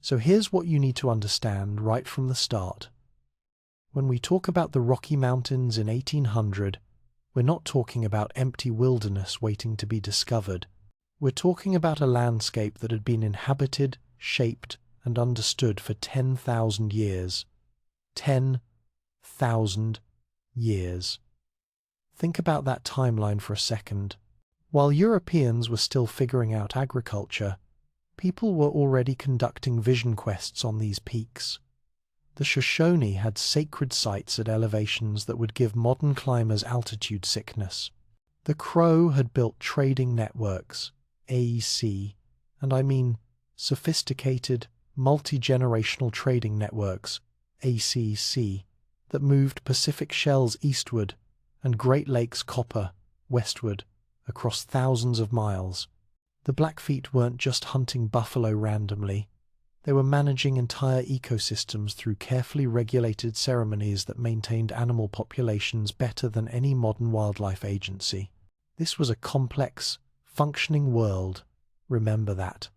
So here's what you need to understand right from the start. When we talk about the Rocky Mountains in 1800, we're not talking about empty wilderness waiting to be discovered. We're talking about a landscape that had been inhabited, shaped, and understood for 10,000 years. 10,000 years. Think about that timeline for a second. While Europeans were still figuring out agriculture, people were already conducting vision quests on these peaks. The Shoshone had sacred sites at elevations that would give modern climbers altitude sickness. The Crow had built trading networks, AEC, and I mean sophisticated, multi-generational trading networks, ACC, that moved Pacific shells eastward and Great Lakes copper westward across thousands of miles. The Blackfeet weren't just hunting buffalo randomly. They were managing entire ecosystems through carefully regulated ceremonies that maintained animal populations better than any modern wildlife agency. This was a complex, functioning world. Remember that.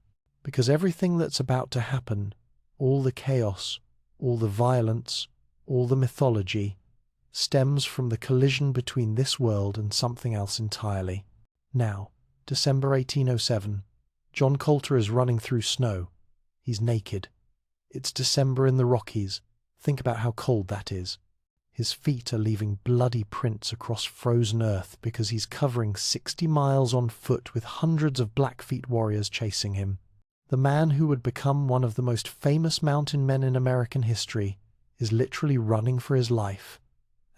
Because everything that's about to happen, all the chaos, all the violence, all the mythology, stems from the collision between this world and something else entirely. Now, December 1807. John Colter is running through snow. He's naked. It's December in the Rockies. Think about how cold that is. His feet are leaving bloody prints across frozen earth because he's covering 60 miles on foot with hundreds of Blackfeet warriors chasing him. The man who would become one of the most famous mountain men in American history is literally running for his life,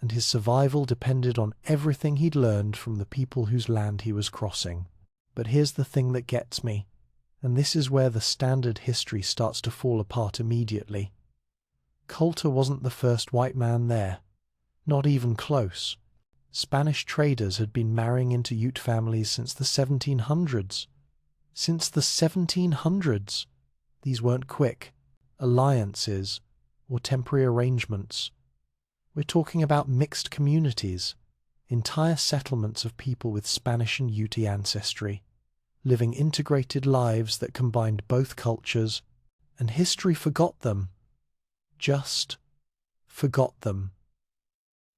and his survival depended on everything he'd learned from the people whose land he was crossing. But here's the thing that gets me, and this is where the standard history starts to fall apart immediately. Colter wasn't the first white man there. Not even close. Spanish traders had been marrying into Ute families since the 1700s. Since the 1700s! These weren't quick alliances or temporary arrangements. We're talking about mixed communities, entire settlements of people with Spanish and Ute ancestry, living integrated lives that combined both cultures, and history forgot them. Just forgot them.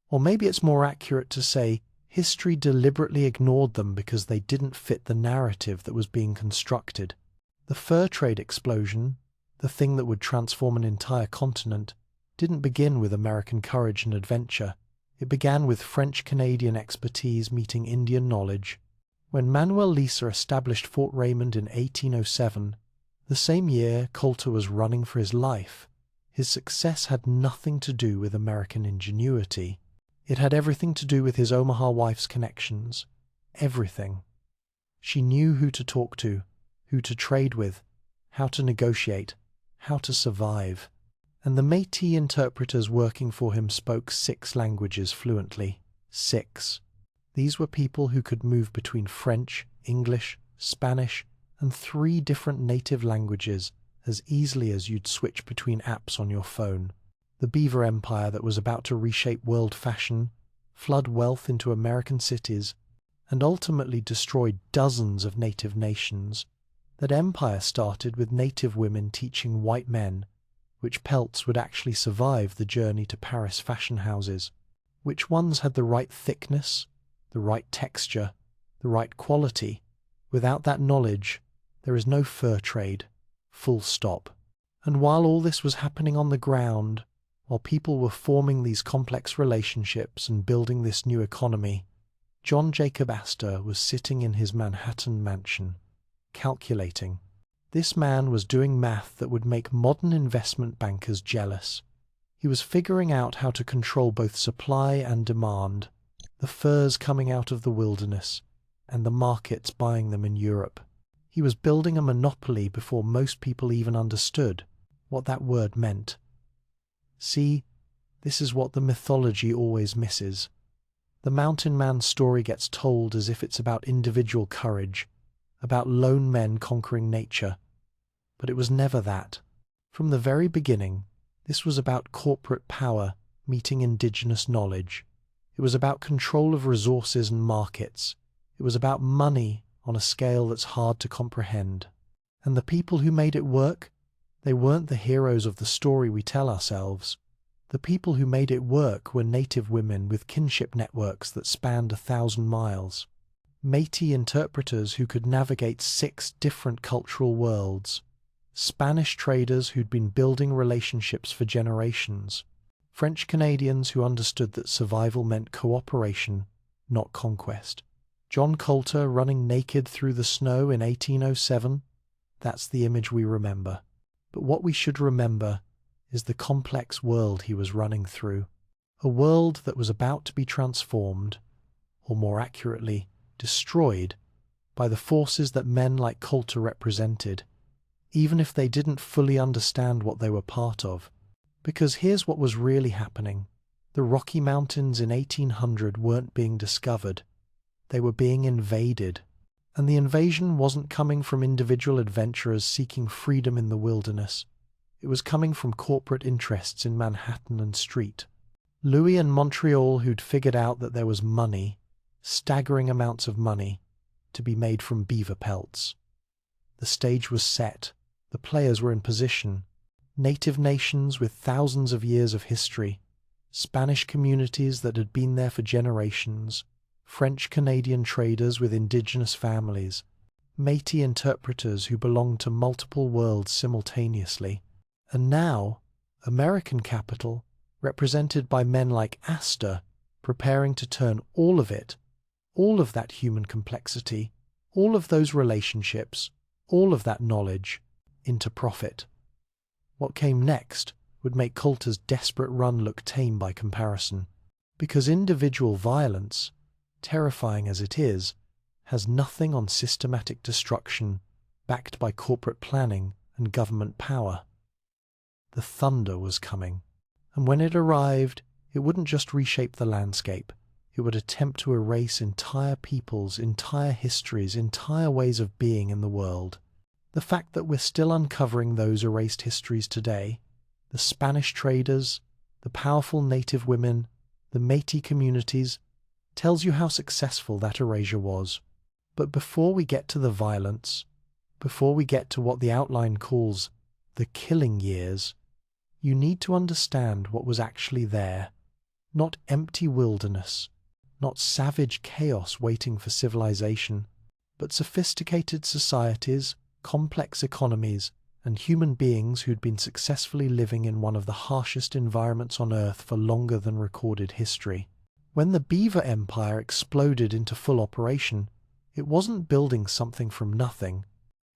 Or maybe it's more accurate to say history deliberately ignored them because they didn't fit the narrative that was being constructed. The fur trade explosion, the thing that would transform an entire continent, didn't begin with American courage and adventure. It began with French-Canadian expertise meeting Indian knowledge. When Manuel Lisa established Fort Raymond in 1807, the same year Colter was running for his life, his success had nothing to do with American ingenuity. It had everything to do with his Omaha wife's connections. Everything. She knew who to talk to, who to trade with, how to negotiate, how to survive. And the Métis interpreters working for him spoke 6 languages fluently. 6. These were people who could move between French, English, Spanish, and 3 different native languages as easily as you'd switch between apps on your phone. The Beaver Empire that was about to reshape world fashion, flood wealth into American cities, and ultimately destroy dozens of native nations. That empire started with native women teaching white men which pelts would actually survive the journey to Paris fashion houses, which ones had the right thickness, the right texture, the right quality. Without that knowledge, there is no fur trade. Full stop. And while all this was happening on the ground, while people were forming these complex relationships and building this new economy, John Jacob Astor was sitting in his Manhattan mansion, calculating. This man was doing math that would make modern investment bankers jealous. He was figuring out how to control both supply and demand, the furs coming out of the wilderness, and the markets buying them in Europe. He was building a monopoly before most people even understood what that word meant. See, this is what the mythology always misses. The mountain man's story gets told as if it's about individual courage, about lone men conquering nature. But it was never that. From the very beginning, this was about corporate power meeting indigenous knowledge. It was about control of resources and markets. It was about money on a scale that's hard to comprehend. And the people who made it work, They weren't the heroes of the story we tell ourselves. The people who made it work were native women with kinship networks that spanned 1,000 miles. Métis interpreters who could navigate 6 different cultural worlds. Spanish traders who'd been building relationships for generations. French Canadians who understood that survival meant cooperation, not conquest. John Colter running naked through the snow in 1807? That's the image we remember. But what we should remember is the complex world he was running through. A world that was about to be transformed, or more accurately, destroyed, by the forces that men like Colter represented, even if they didn't fully understand what they were part of. Because here's what was really happening. The Rocky Mountains in 1800 weren't being discovered. They were being invaded. And the invasion wasn't coming from individual adventurers seeking freedom in the wilderness. It was coming from corporate interests in Manhattan and Street. Louis and Montreal who'd figured out that there was money, staggering amounts of money, to be made from beaver pelts. The stage was set. The players were in position. Native nations with thousands of years of history. Spanish communities that had been there for generations. French-Canadian traders with indigenous families, Métis interpreters who belonged to multiple worlds simultaneously, and now American capital, represented by men like Astor, preparing to turn all of it, all of that human complexity, all of those relationships, all of that knowledge, into profit. What came next would make Colter's desperate run look tame by comparison, because individual violence, terrifying as it is, has nothing on systematic destruction backed by corporate planning and government power. The thunder was coming, and when it arrived, it wouldn't just reshape the landscape, it would attempt to erase entire peoples, entire histories, entire ways of being in the world. The fact that we're still uncovering those erased histories today, the Spanish traders, the powerful native women, the Métis communities, tells you how successful that erasure was. But before we get to the violence, before we get to what the outline calls the killing years, you need to understand what was actually there. Not empty wilderness, not savage chaos waiting for civilization, but sophisticated societies, complex economies, and human beings who'd been successfully living in one of the harshest environments on Earth for longer than recorded history. When the Beaver Empire exploded into full operation, it wasn't building something from nothing.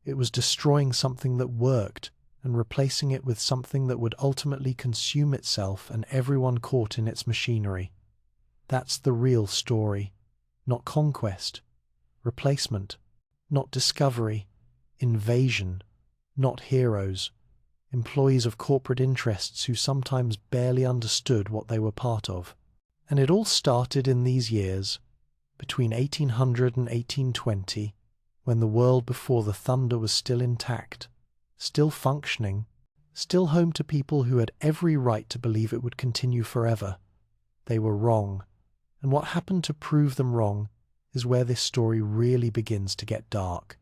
It was destroying something that worked and replacing it with something that would ultimately consume itself and everyone caught in its machinery. That's the real story. Not conquest, replacement, not discovery, invasion, not heroes, employees of corporate interests who sometimes barely understood what they were part of. And it all started in these years, between 1800 and 1820, when the world before the thunder was still intact, still functioning, still home to people who had every right to believe it would continue forever. They were wrong, and what happened to prove them wrong is where this story really begins to get dark.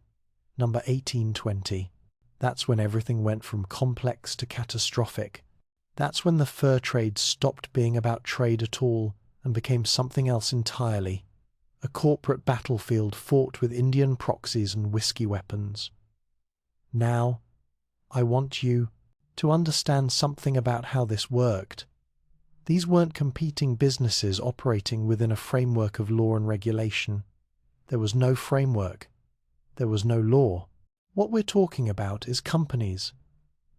Number 1820. That's when everything went from complex to catastrophic. That's when the fur trade stopped being about trade at all and became something else entirely. A corporate battlefield fought with Indian proxies and whiskey weapons. Now, I want you to understand something about how this worked. These weren't competing businesses operating within a framework of law and regulation. There was no framework. There was no law. What we're talking about is companies.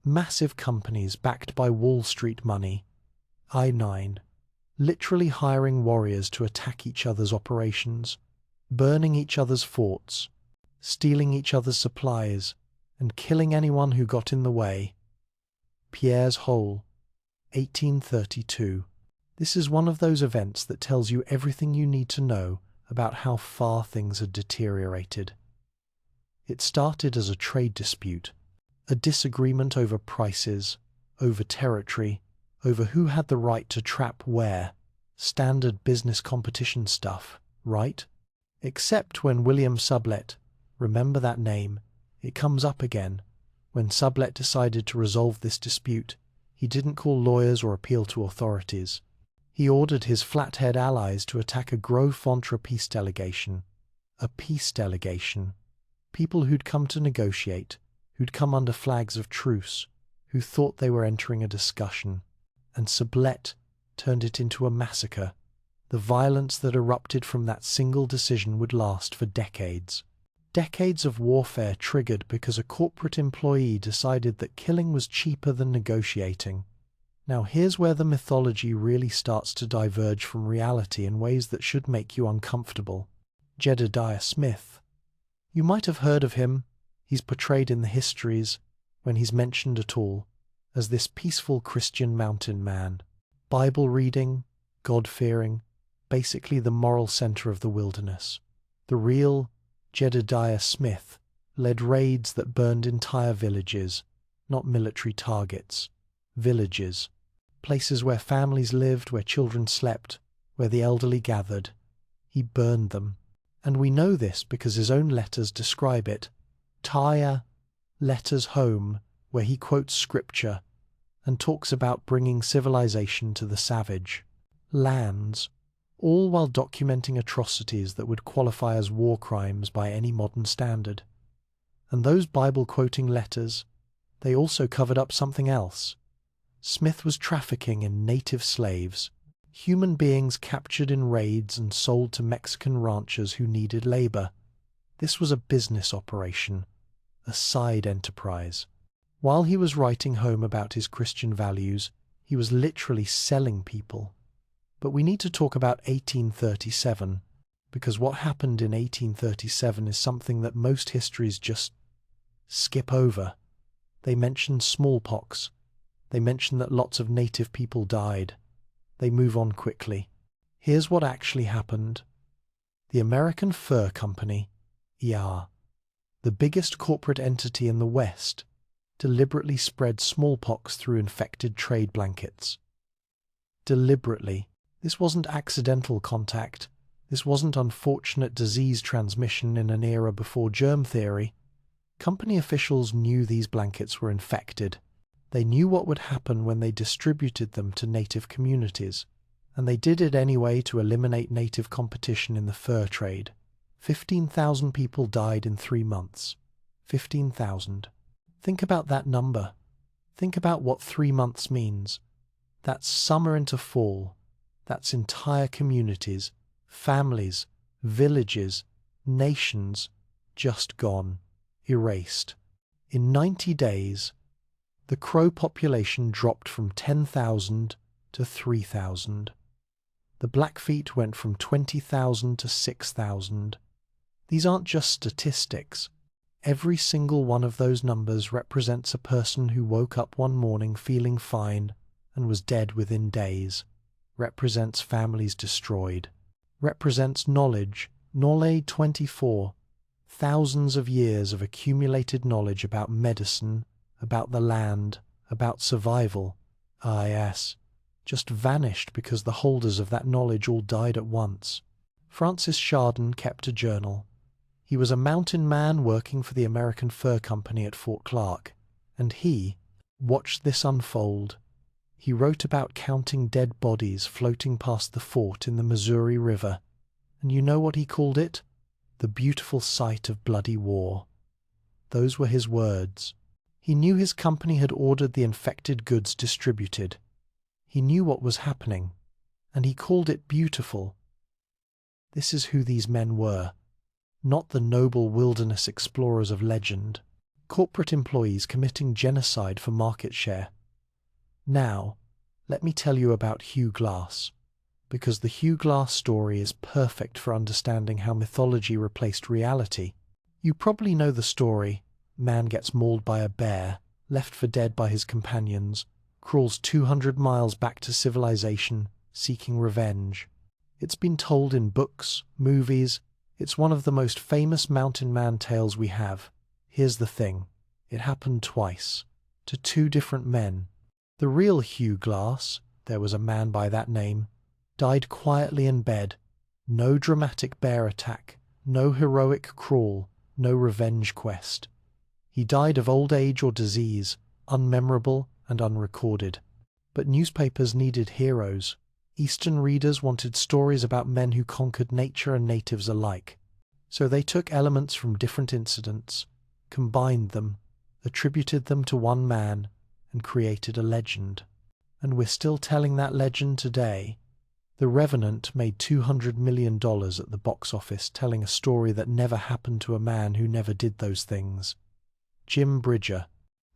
Massive companies backed by Wall Street money. I-9. Literally hiring warriors to attack each other's operations, burning each other's forts, stealing each other's supplies, and killing anyone who got in the way. Pierre's Hole, 1832. This is one of those events that tells you everything you need to know about how far things had deteriorated. It started as a trade dispute, a disagreement over prices, over territory, over who had the right to trap where, standard business competition stuff, right? Except when William Sublette, remember that name, it comes up again, When Sublet decided to resolve this dispute, he didn't call lawyers or appeal to authorities. He ordered his Flathead allies to attack a Gros-Ventre peace delegation. A peace delegation. People who'd come to negotiate, who'd come under flags of truce, who thought they were entering a discussion. And Sublet turned it into a massacre. The violence that erupted from that single decision would last for decades. Decades of warfare triggered because a corporate employee decided that killing was cheaper than negotiating. Now here's where the mythology really starts to diverge from reality in ways that should make you uncomfortable. Jedediah Smith. You might have heard of him. He's portrayed in the histories, when he's mentioned at all, as this peaceful Christian mountain man. Bible reading, God-fearing, basically the moral center of the wilderness. The real Jedediah Smith led raids that burned entire villages, not military targets. Villages. Places where families lived, where children slept, where the elderly gathered. He burned them. And we know this because his own letters describe it. Tyre, Letters Home, where he quotes scripture and talks about bringing civilization to the savage. Lands, all while documenting atrocities that would qualify as war crimes by any modern standard. And those Bible-quoting letters, they also covered up something else. Smith was trafficking in native slaves, human beings captured in raids and sold to Mexican ranchers who needed labor. This was a business operation, a side enterprise. While he was writing home about his Christian values, he was literally selling people. But we need to talk about 1837, because what happened in 1837 is something that most histories just skip over. They mention smallpox. They mention that lots of native people died. They move on quickly. Here's what actually happened. The American Fur Company, ER, the biggest corporate entity in the West, deliberately spread smallpox through infected trade blankets. Deliberately. This wasn't accidental contact. This wasn't unfortunate disease transmission in an era before germ theory. Company officials knew these blankets were infected. They knew what would happen when they distributed them to native communities, and they did it anyway to eliminate native competition in the fur trade. 15,000 people died in 3 months. 15,000. Think about that number. Think about what 3 months means. That's summer into fall. That's entire communities, families, villages, nations, just gone, erased. In 90 days, the Crow population dropped from 10,000 to 3,000. The Blackfeet went from 20,000 to 6,000. These aren't just statistics. Every single one of those numbers represents a person who woke up one morning feeling fine and was dead within days. Represents families destroyed. Represents knowledge, Knowledge 24, thousands of years of accumulated knowledge about medicine, about the land, about survival. Ah yes, just vanished because the holders of that knowledge all died at once. Francis Chardon kept a journal. He was a mountain man working for the American Fur Company at Fort Clark, and he watched this unfold. He wrote about counting dead bodies floating past the fort in the Missouri River, and you know what he called it? The beautiful sight of bloody war. Those were his words. He knew his company had ordered the infected goods distributed. He knew what was happening, and he called it beautiful. This is who these men were, not the noble wilderness explorers of legend, corporate employees committing genocide for market share. Now, let me tell you about Hugh Glass, because the Hugh Glass story is perfect for understanding how mythology replaced reality. You probably know the story. Man gets mauled by a bear, left for dead by his companions, crawls 200 miles back to civilization, seeking revenge. It's been told in books, movies. It's one of the most famous mountain man tales we have. Here's the thing. It happened twice, to 2 different men. The real Hugh Glass, there was a man by that name, died quietly in bed. No dramatic bear attack, no heroic crawl, no revenge quest. He died of old age or disease, unmemorable and unrecorded. But newspapers needed heroes. Eastern readers wanted stories about men who conquered nature and natives alike. So they took elements from different incidents, combined them, attributed them to one man, and created a legend. And we're still telling that legend today. The Revenant made $200 million at the box office, telling a story that never happened to a man who never did those things. Jim Bridger.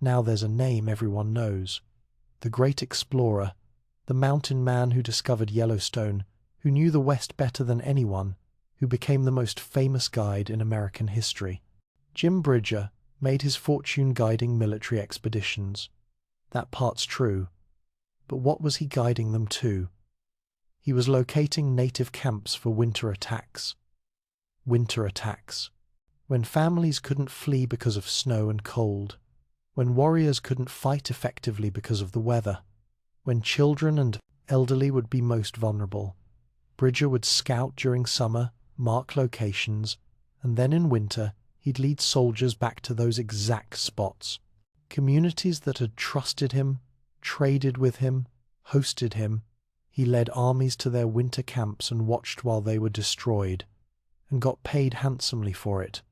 Now there's a name everyone knows. The great explorer, the mountain man who discovered Yellowstone, who knew the West better than anyone, who became the most famous guide in American history. Jim Bridger made his fortune guiding military expeditions. That part's true. But what was he guiding them to? He was locating native camps for winter attacks. Winter attacks. When families couldn't flee because of snow and cold. When warriors couldn't fight effectively because of the weather. When children and elderly would be most vulnerable. Bridger would scout during summer, mark locations, and then in winter he'd lead soldiers back to those exact spots. Communities that had trusted him, traded with him, hosted him. He led armies to their winter camps and watched while they were destroyed, and got paid handsomely for it.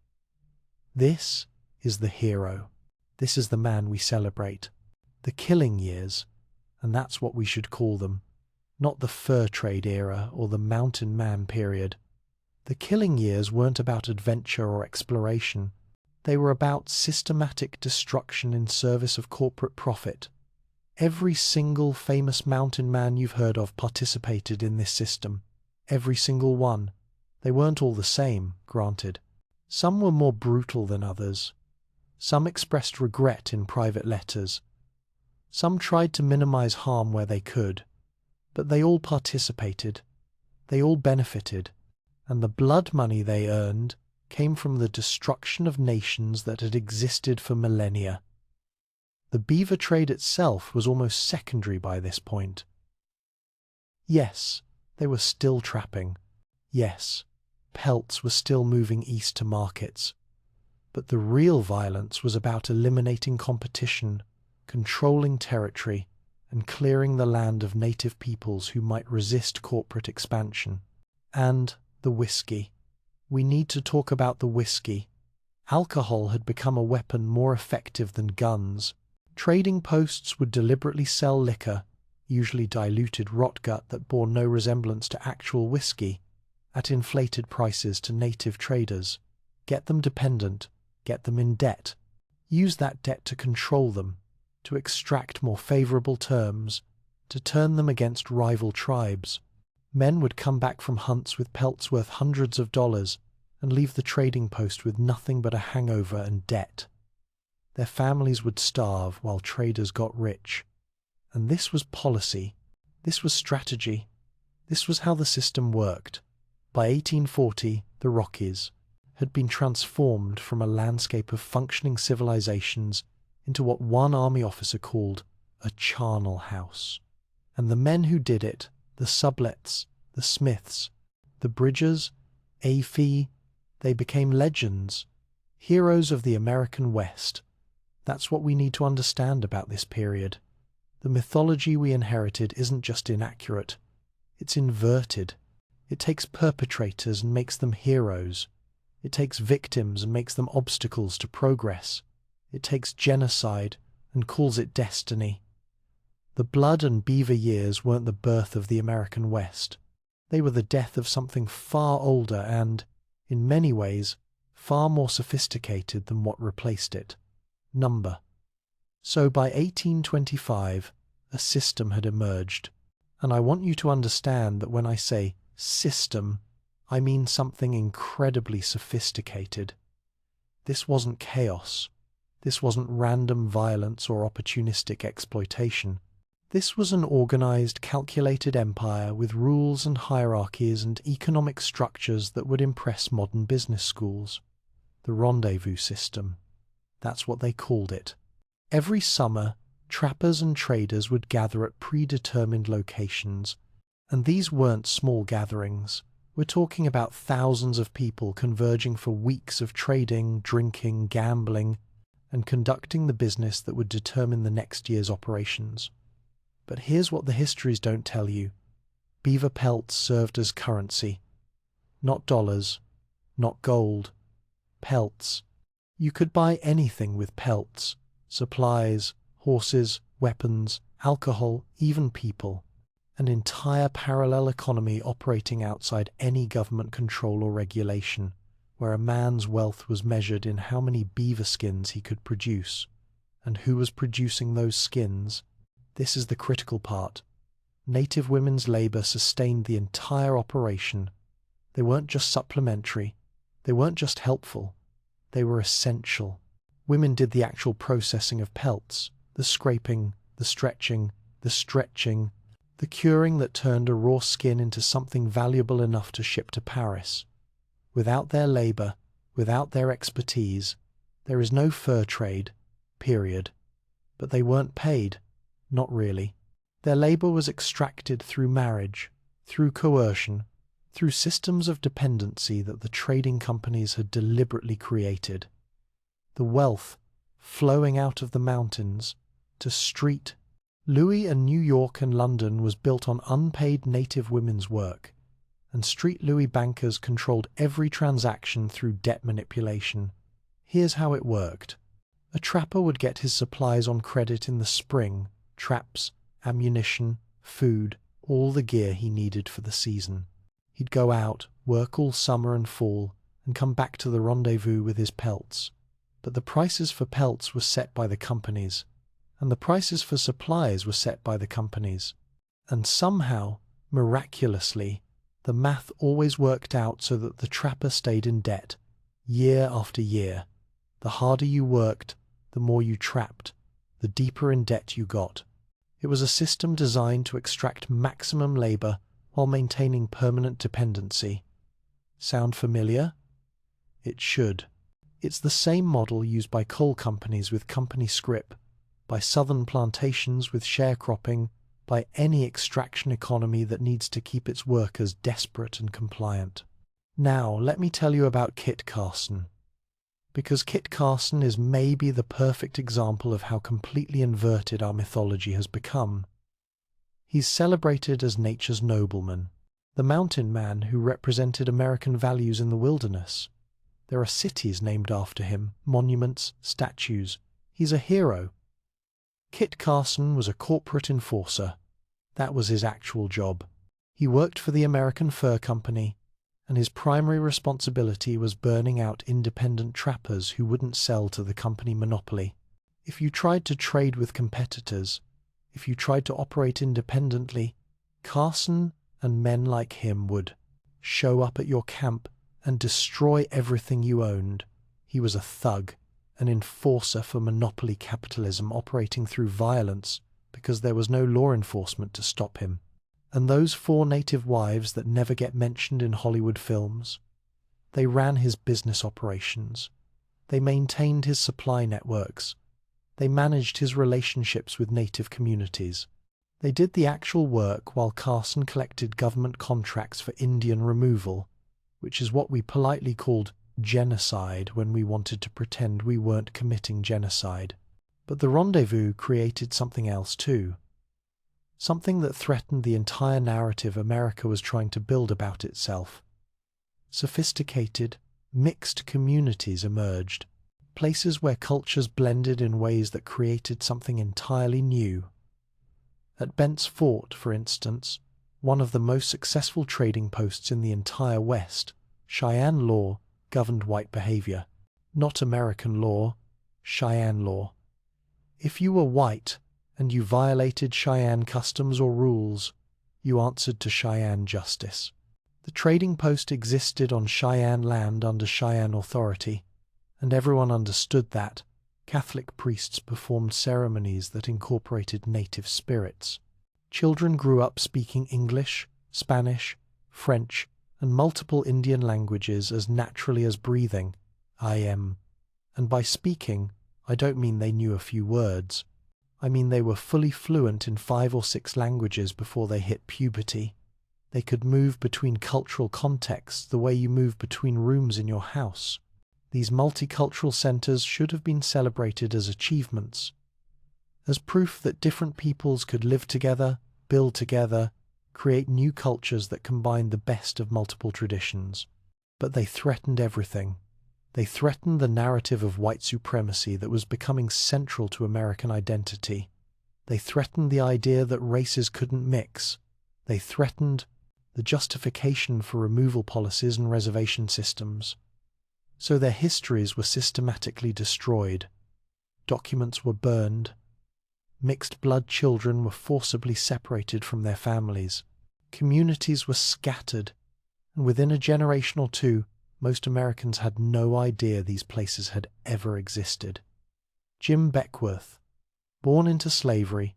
This is the hero. This is the man we celebrate. The killing years, and that's what we should call them, not the fur trade era or the mountain man period. The killing years weren't about adventure or exploration. They were about systematic destruction in service of corporate profit. Every single famous mountain man you've heard of participated in this system. Every single one. They weren't all the same, granted. Some were more brutal than others. Some expressed regret in private letters. Some tried to minimize harm where they could. But they all participated. They all benefited. And the blood money they earned came from the destruction of nations that had existed for millennia. The beaver trade itself was almost secondary by this point. Yes, they were still trapping. Yes, pelts were still moving east to markets. But the real violence was about eliminating competition, controlling territory, and clearing the land of native peoples who might resist corporate expansion. And the whiskey. We need to talk about the whiskey. Alcohol had become a weapon more effective than guns. Trading posts would deliberately sell liquor, usually diluted rotgut that bore no resemblance to actual whiskey, at inflated prices to native traders. Get them dependent, get them in debt. Use that debt to control them, to extract more favorable terms, to turn them against rival tribes. Men would come back from hunts with pelts worth hundreds of dollars and leave the trading post with nothing but a hangover and debt. Their families would starve while traders got rich. And this was policy. This was strategy. This was how the system worked. By 1840, the Rockies had been transformed from a landscape of functioning civilizations into what one army officer called a charnel house. And the men who did it, the Sublets, the Smiths, the Bridgers, Afy, they became legends, heroes of the American West. That's what we need to understand about this period. The mythology we inherited isn't just inaccurate, it's inverted. It takes perpetrators and makes them heroes. It takes victims and makes them obstacles to progress. It takes genocide and calls it destiny. The blood and beaver years weren't the birth of the American West. They were the death of something far older and, in many ways, far more sophisticated than what replaced it. Number. So by 1825, a system had emerged. And I want you to understand that when I say system, I mean something incredibly sophisticated. This wasn't chaos. This wasn't random violence or opportunistic exploitation. This was an organized, calculated empire with rules and hierarchies and economic structures that would impress modern business schools. The rendezvous system. That's what they called it. Every summer, trappers and traders would gather at predetermined locations. And these weren't small gatherings. We're talking about thousands of people converging for weeks of trading, drinking, gambling, and conducting the business that would determine the next year's operations. But here's what the histories don't tell you. Beaver pelts served as currency. Not dollars, not gold. Pelts. You could buy anything with pelts. Supplies, horses, weapons, alcohol, even people. An entire parallel economy operating outside any government control or regulation, where a man's wealth was measured in how many beaver skins he could produce. And who was producing those skins? This is the critical part. Native women's labor sustained the entire operation. They weren't just supplementary. They weren't just helpful. They were essential. Women did the actual processing of pelts, the scraping, the stretching, the curing that turned a raw skin into something valuable enough to ship to Paris. Without their labor, without their expertise, there is no fur trade, period. But they weren't paid. Not really. Their labor was extracted through marriage, through coercion, through systems of dependency that the trading companies had deliberately created. The wealth flowing out of the mountains to street. Louis and New York and London was built on unpaid native women's work, and street Louis bankers controlled every transaction through debt manipulation. Here's how it worked. A trapper would get his supplies on credit in the spring, traps, ammunition, food, all the gear he needed for the season. He'd go out, work all summer and fall, and come back to the rendezvous with his pelts. But the prices for pelts were set by the companies, and the prices for supplies were set by the companies. And somehow, miraculously, the math always worked out so that the trapper stayed in debt, year after year. The harder you worked, the more you trapped, the deeper in debt you got. It was a system designed to extract maximum labor while maintaining permanent dependency. Sound familiar? It should. It's the same model used by coal companies with company scrip, by southern plantations with sharecropping, by any extraction economy that needs to keep its workers desperate and compliant. Now, let me tell you about Kit Carson. Because Kit Carson is maybe the perfect example of how completely inverted our mythology has become. He's celebrated as nature's nobleman, the mountain man who represented American values in the wilderness. There are cities named after him, monuments, statues. He's a hero. Kit Carson was a corporate enforcer. That was his actual job. He worked for the American Fur Company, and his primary responsibility was burning out independent trappers who wouldn't sell to the company monopoly. If you tried to trade with competitors, if you tried to operate independently, Carson and men like him would show up at your camp and destroy everything you owned. He was a thug, an enforcer for monopoly capitalism operating through violence because there was no law enforcement to stop him. And those 4 native wives that never get mentioned in Hollywood films, they ran his business operations. They maintained his supply networks. They managed his relationships with native communities. They did the actual work while Carson collected government contracts for Indian removal, which is what we politely called genocide when we wanted to pretend we weren't committing genocide. But the rendezvous created something else too. Something that threatened the entire narrative America was trying to build about itself. Sophisticated, mixed communities emerged, places where cultures blended in ways that created something entirely new. At Bent's Fort, for instance, one of the most successful trading posts in the entire West, Cheyenne law governed white behavior. Not American law, Cheyenne law. If you were white and you violated Cheyenne customs or rules, you answered to Cheyenne justice. The trading post existed on Cheyenne land under Cheyenne authority, and everyone understood that. Catholic priests performed ceremonies that incorporated native spirits. Children grew up speaking English, Spanish, French, and multiple Indian languages as naturally as breathing, and by speaking, I don't mean they knew a few words. I mean they were fully fluent in 5 or 6 languages before they hit puberty. They could move between cultural contexts the way you move between rooms in your house. These multicultural centers should have been celebrated as achievements, as proof that different peoples could live together, build together, create new cultures that combined the best of multiple traditions. But they threatened everything. They threatened the narrative of white supremacy that was becoming central to American identity. They threatened the idea that races couldn't mix. They threatened the justification for removal policies and reservation systems. So their histories were systematically destroyed. Documents were burned. Mixed-blood children were forcibly separated from their families. Communities were scattered, and within a generation or two, most Americans had no idea these places had ever existed. Jim Beckwourth, born into slavery,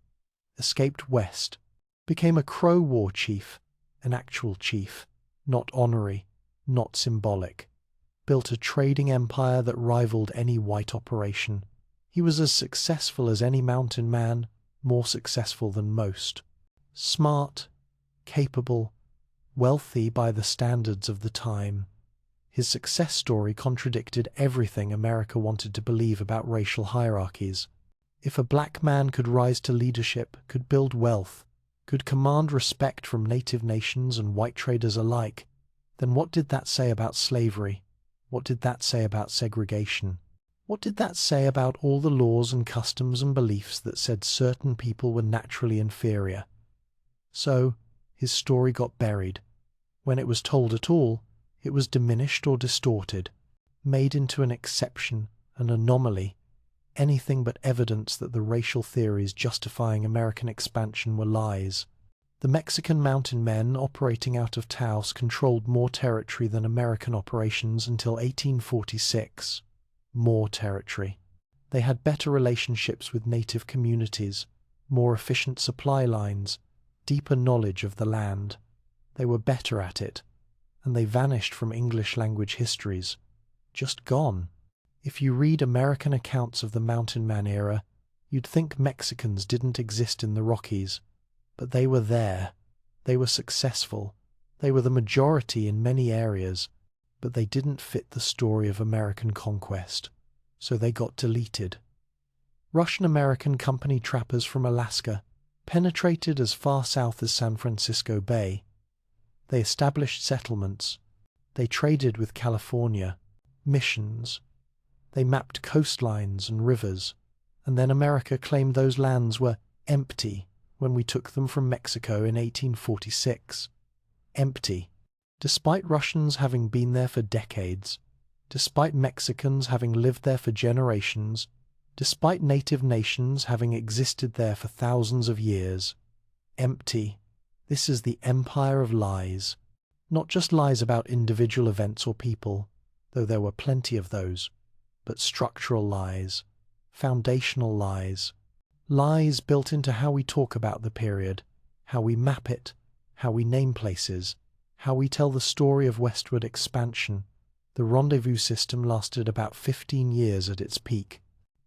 escaped west, became a Crow war chief, an actual chief, not honorary, not symbolic, built a trading empire that rivaled any white operation. He was as successful as any mountain man, more successful than most. Smart, capable, wealthy by the standards of the time. His success story contradicted everything America wanted to believe about racial hierarchies. If a black man could rise to leadership, could build wealth, could command respect from native nations and white traders alike, then what did that say about slavery? What did that say about segregation? What did that say about all the laws and customs and beliefs that said certain people were naturally inferior? So, his story got buried. When it was told at all, it was diminished or distorted, made into an exception, an anomaly, anything but evidence that the racial theories justifying American expansion were lies. The Mexican mountain men operating out of Taos controlled more territory than American operations until 1846. More territory. They had better relationships with native communities, more efficient supply lines, deeper knowledge of the land. They were better at it, and they vanished from English language histories. Just gone. If you read American accounts of the Mountain Man era, you'd think Mexicans didn't exist in the Rockies, but they were there. They were successful. They were the majority in many areas, but they didn't fit the story of American conquest, so they got deleted. Russian-American company trappers from Alaska penetrated as far south as San Francisco Bay. They established settlements. They traded with California, missions. They mapped coastlines and rivers, and then America claimed those lands were empty when we took them from Mexico in 1846. Empty. Despite Russians having been there for decades, despite Mexicans having lived there for generations, despite native nations having existed there for thousands of years. Empty. This is the empire of lies. Not just lies about individual events or people, though there were plenty of those, but structural lies, foundational lies. Lies built into how we talk about the period, how we map it, how we name places, how we tell the story of westward expansion. The rendezvous system lasted about 15 years at its peak,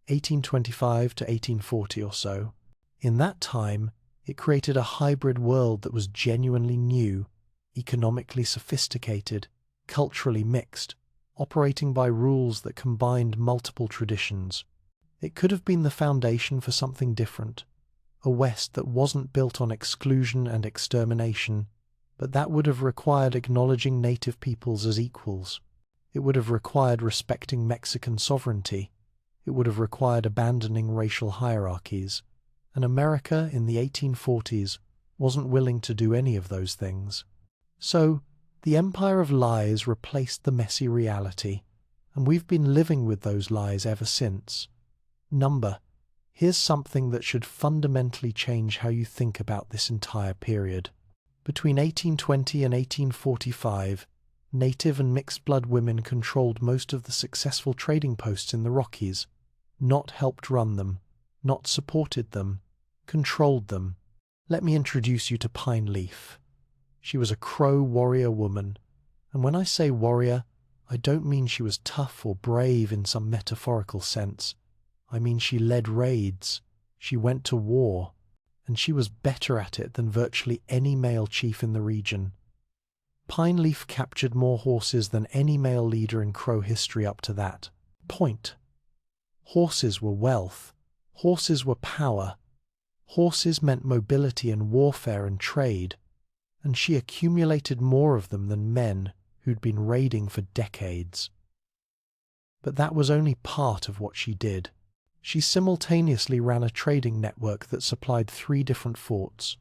1825 to 1840 or so. In that time, it created a hybrid world that was genuinely new, economically sophisticated, culturally mixed, operating by rules that combined multiple traditions. It could have been the foundation for something different, a West that wasn't built on exclusion and extermination, but that would have required acknowledging native peoples as equals. It would have required respecting Mexican sovereignty. It would have required abandoning racial hierarchies. And America in the 1840s wasn't willing to do any of those things. So, the empire of lies replaced the messy reality, and we've been living with those lies ever since. Number. Here's something that should fundamentally change how you think about this entire period. Between 1820 and 1845, native and mixed-blood women controlled most of the successful trading posts in the Rockies, not helped run them, not supported them, controlled them. Let me introduce you to Pine Leaf. She was a Crow warrior woman, and when I say warrior, I don't mean she was tough or brave in some metaphorical sense. I mean she led raids, she went to war, and she was better at it than virtually any male chief in the region. Pine Leaf captured more horses than any male leader in Crow history up to that point. Horses were wealth. Horses were power. Horses meant mobility and warfare and trade, and she accumulated more of them than men who'd been raiding for decades. But that was only part of what she did. She simultaneously ran a trading network that supplied 3 different forts.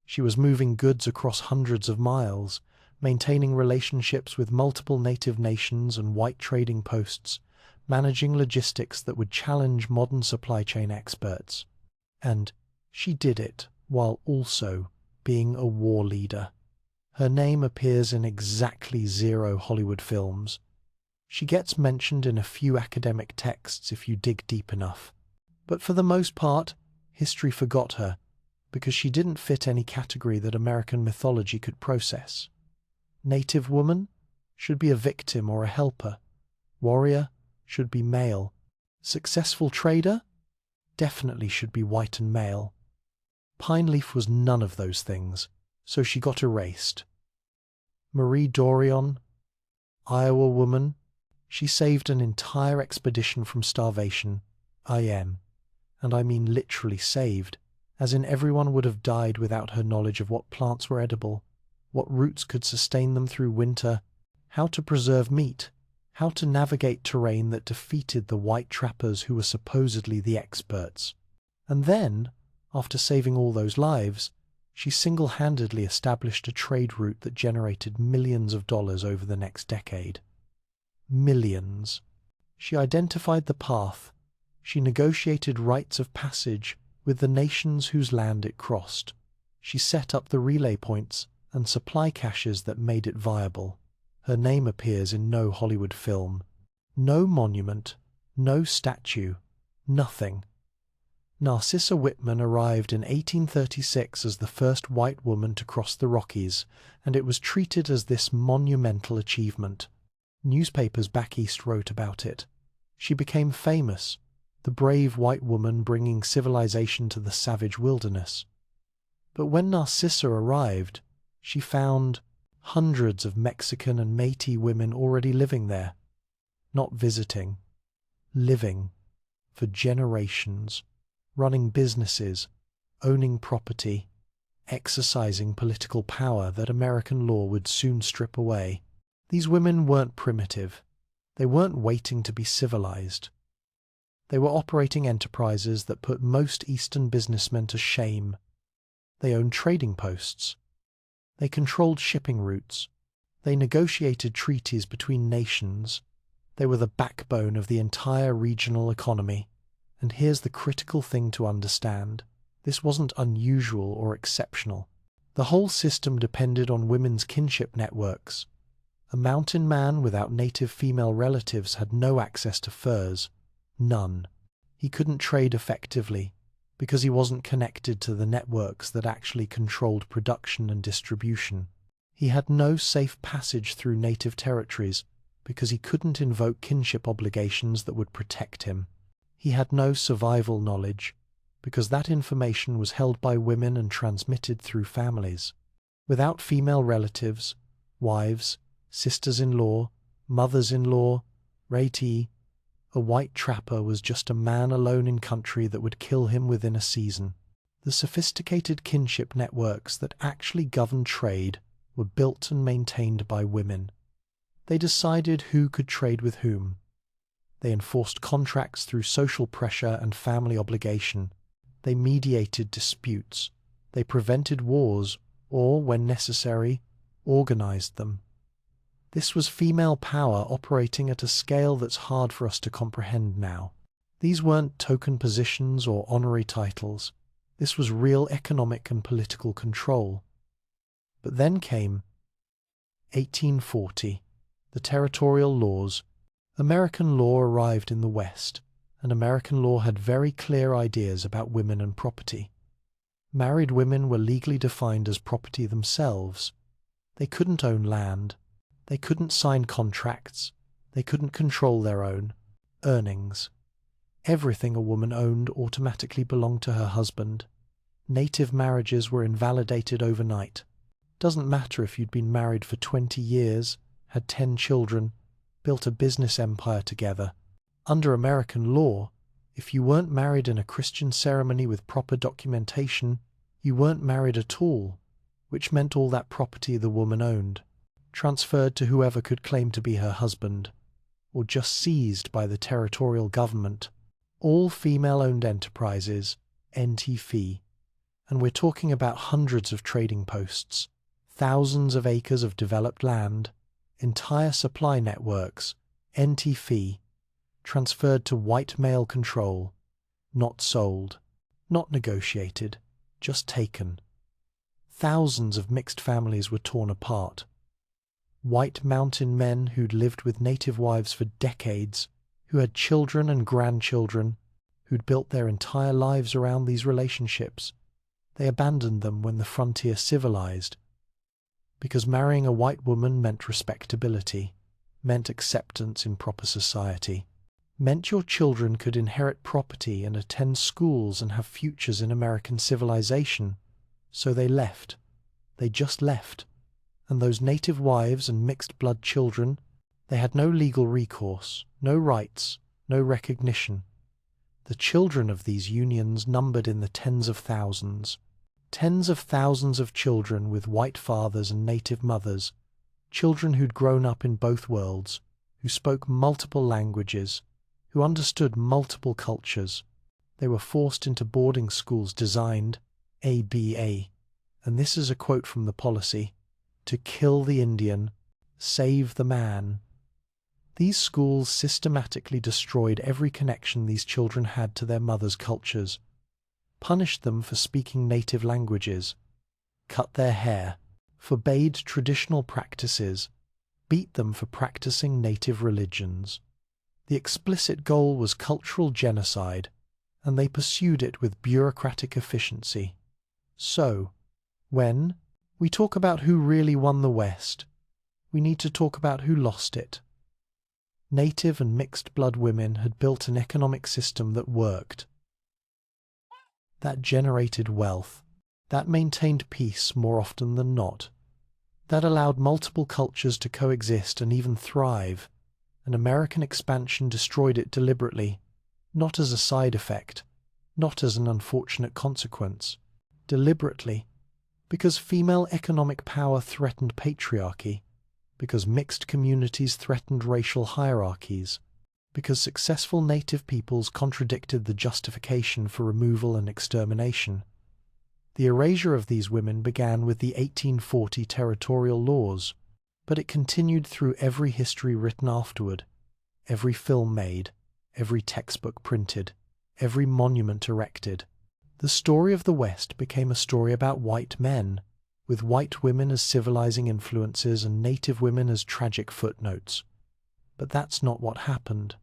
She was moving goods across hundreds of miles, maintaining relationships with multiple native nations and white trading posts, managing logistics that would challenge modern supply chain experts. And she did it while also being a war leader. Her name appears in exactly 0 Hollywood films. She gets mentioned in a few academic texts if you dig deep enough. But for the most part, history forgot her, because she didn't fit any category that American mythology could process. Native woman should be a victim or a helper. Warrior should be male. Successful trader definitely should be white and male. Pine Leaf was none of those things, so she got erased. Marie Dorion, Iowa woman, she saved an entire expedition from starvation, and I mean literally saved, as in everyone would have died without her knowledge of what plants were edible, what roots could sustain them through winter, how to preserve meat, how to navigate terrain that defeated the white trappers who were supposedly the experts. And then, after saving all those lives, she single-handedly established a trade route that generated millions of dollars over the next decade. Millions. She identified the path. She negotiated rites of passage with the nations whose land it crossed. She set up the relay points and supply caches that made it viable. Her name appears in no Hollywood film. No monument, no statue, nothing. Narcissa Whitman arrived in 1836 as the first white woman to cross the Rockies, and it was treated as this monumental achievement. Newspapers back east wrote about it. She became famous, the brave white woman bringing civilization to the savage wilderness. But when Narcissa arrived, she found hundreds of Mexican and Métis women already living there, not visiting, living for generations, running businesses, owning property, exercising political power that American law would soon strip away. These women weren't primitive. They weren't waiting to be civilized. They were operating enterprises that put most Eastern businessmen to shame. They owned trading posts. They controlled shipping routes. They negotiated treaties between nations. They were the backbone of the entire regional economy. And here's the critical thing to understand. This wasn't unusual or exceptional. The whole system depended on women's kinship networks. A mountain man without native female relatives had no access to furs. None. He couldn't trade effectively because he wasn't connected to the networks that actually controlled production and distribution. He had no safe passage through native territories because he couldn't invoke kinship obligations that would protect him. He had no survival knowledge because that information was held by women and transmitted through families. Without female relatives, wives, sisters-in-law, mothers-in-law, Métis, a white trapper was just a man alone in country that would kill him within a season. The sophisticated kinship networks that actually governed trade were built and maintained by women. They decided who could trade with whom. They enforced contracts through social pressure and family obligation. They mediated disputes. They prevented wars, or, when necessary, organized them. This was female power operating at a scale that's hard for us to comprehend now. These weren't token positions or honorary titles. This was real economic and political control. But then came 1840, the territorial laws. American law arrived in the West, and American law had very clear ideas about women and property. Married women were legally defined as property themselves. They couldn't own land. They couldn't sign contracts. They couldn't control their own earnings. Everything a woman owned automatically belonged to her husband. Native marriages were invalidated overnight. Doesn't matter if you'd been married for 20 years, had 10 children, built a business empire together. Under American law, if you weren't married in a Christian ceremony with proper documentation, you weren't married at all, which meant all that property the woman owned transferred to whoever could claim to be her husband, or just seized by the territorial government. All female-owned enterprises, NT-fee, and we're talking about hundreds of trading posts, thousands of acres of developed land, entire supply networks, NT-fee, transferred to white male control, not sold, not negotiated, just taken. Thousands of mixed families were torn apart. White mountain men who'd lived with native wives for decades, who had children and grandchildren, who'd built their entire lives around these relationships, they abandoned them when the frontier civilized. Because marrying a white woman meant respectability, meant acceptance in proper society, meant your children could inherit property and attend schools and have futures in American civilization. So they left. They just left. And those native wives and mixed-blood children, they had no legal recourse, no rights, no recognition. The children of these unions numbered in the tens of thousands of children with white fathers and native mothers, children who'd grown up in both worlds, who spoke multiple languages, who understood multiple cultures. They were forced into boarding schools designed, ABA, and this is a quote from the policy, to kill the Indian, save the man. These schools systematically destroyed every connection these children had to their mothers' cultures, punished them for speaking native languages, cut their hair, forbade traditional practices, beat them for practicing native religions. The explicit goal was cultural genocide, and they pursued it with bureaucratic efficiency. So, when we talk about who really won the West, we need to talk about who lost it. Native and mixed-blood women had built an economic system that worked, that generated wealth, that maintained peace more often than not, that allowed multiple cultures to coexist and even thrive, and American expansion destroyed it deliberately, not as a side effect, not as an unfortunate consequence, deliberately, because female economic power threatened patriarchy, because mixed communities threatened racial hierarchies, because successful native peoples contradicted the justification for removal and extermination. The erasure of these women began with the 1840 territorial laws, but it continued through every history written afterward, every film made, every textbook printed, every monument erected. The story of the West became a story about white men, with white women as civilizing influences and native women as tragic footnotes. But that's not what happened.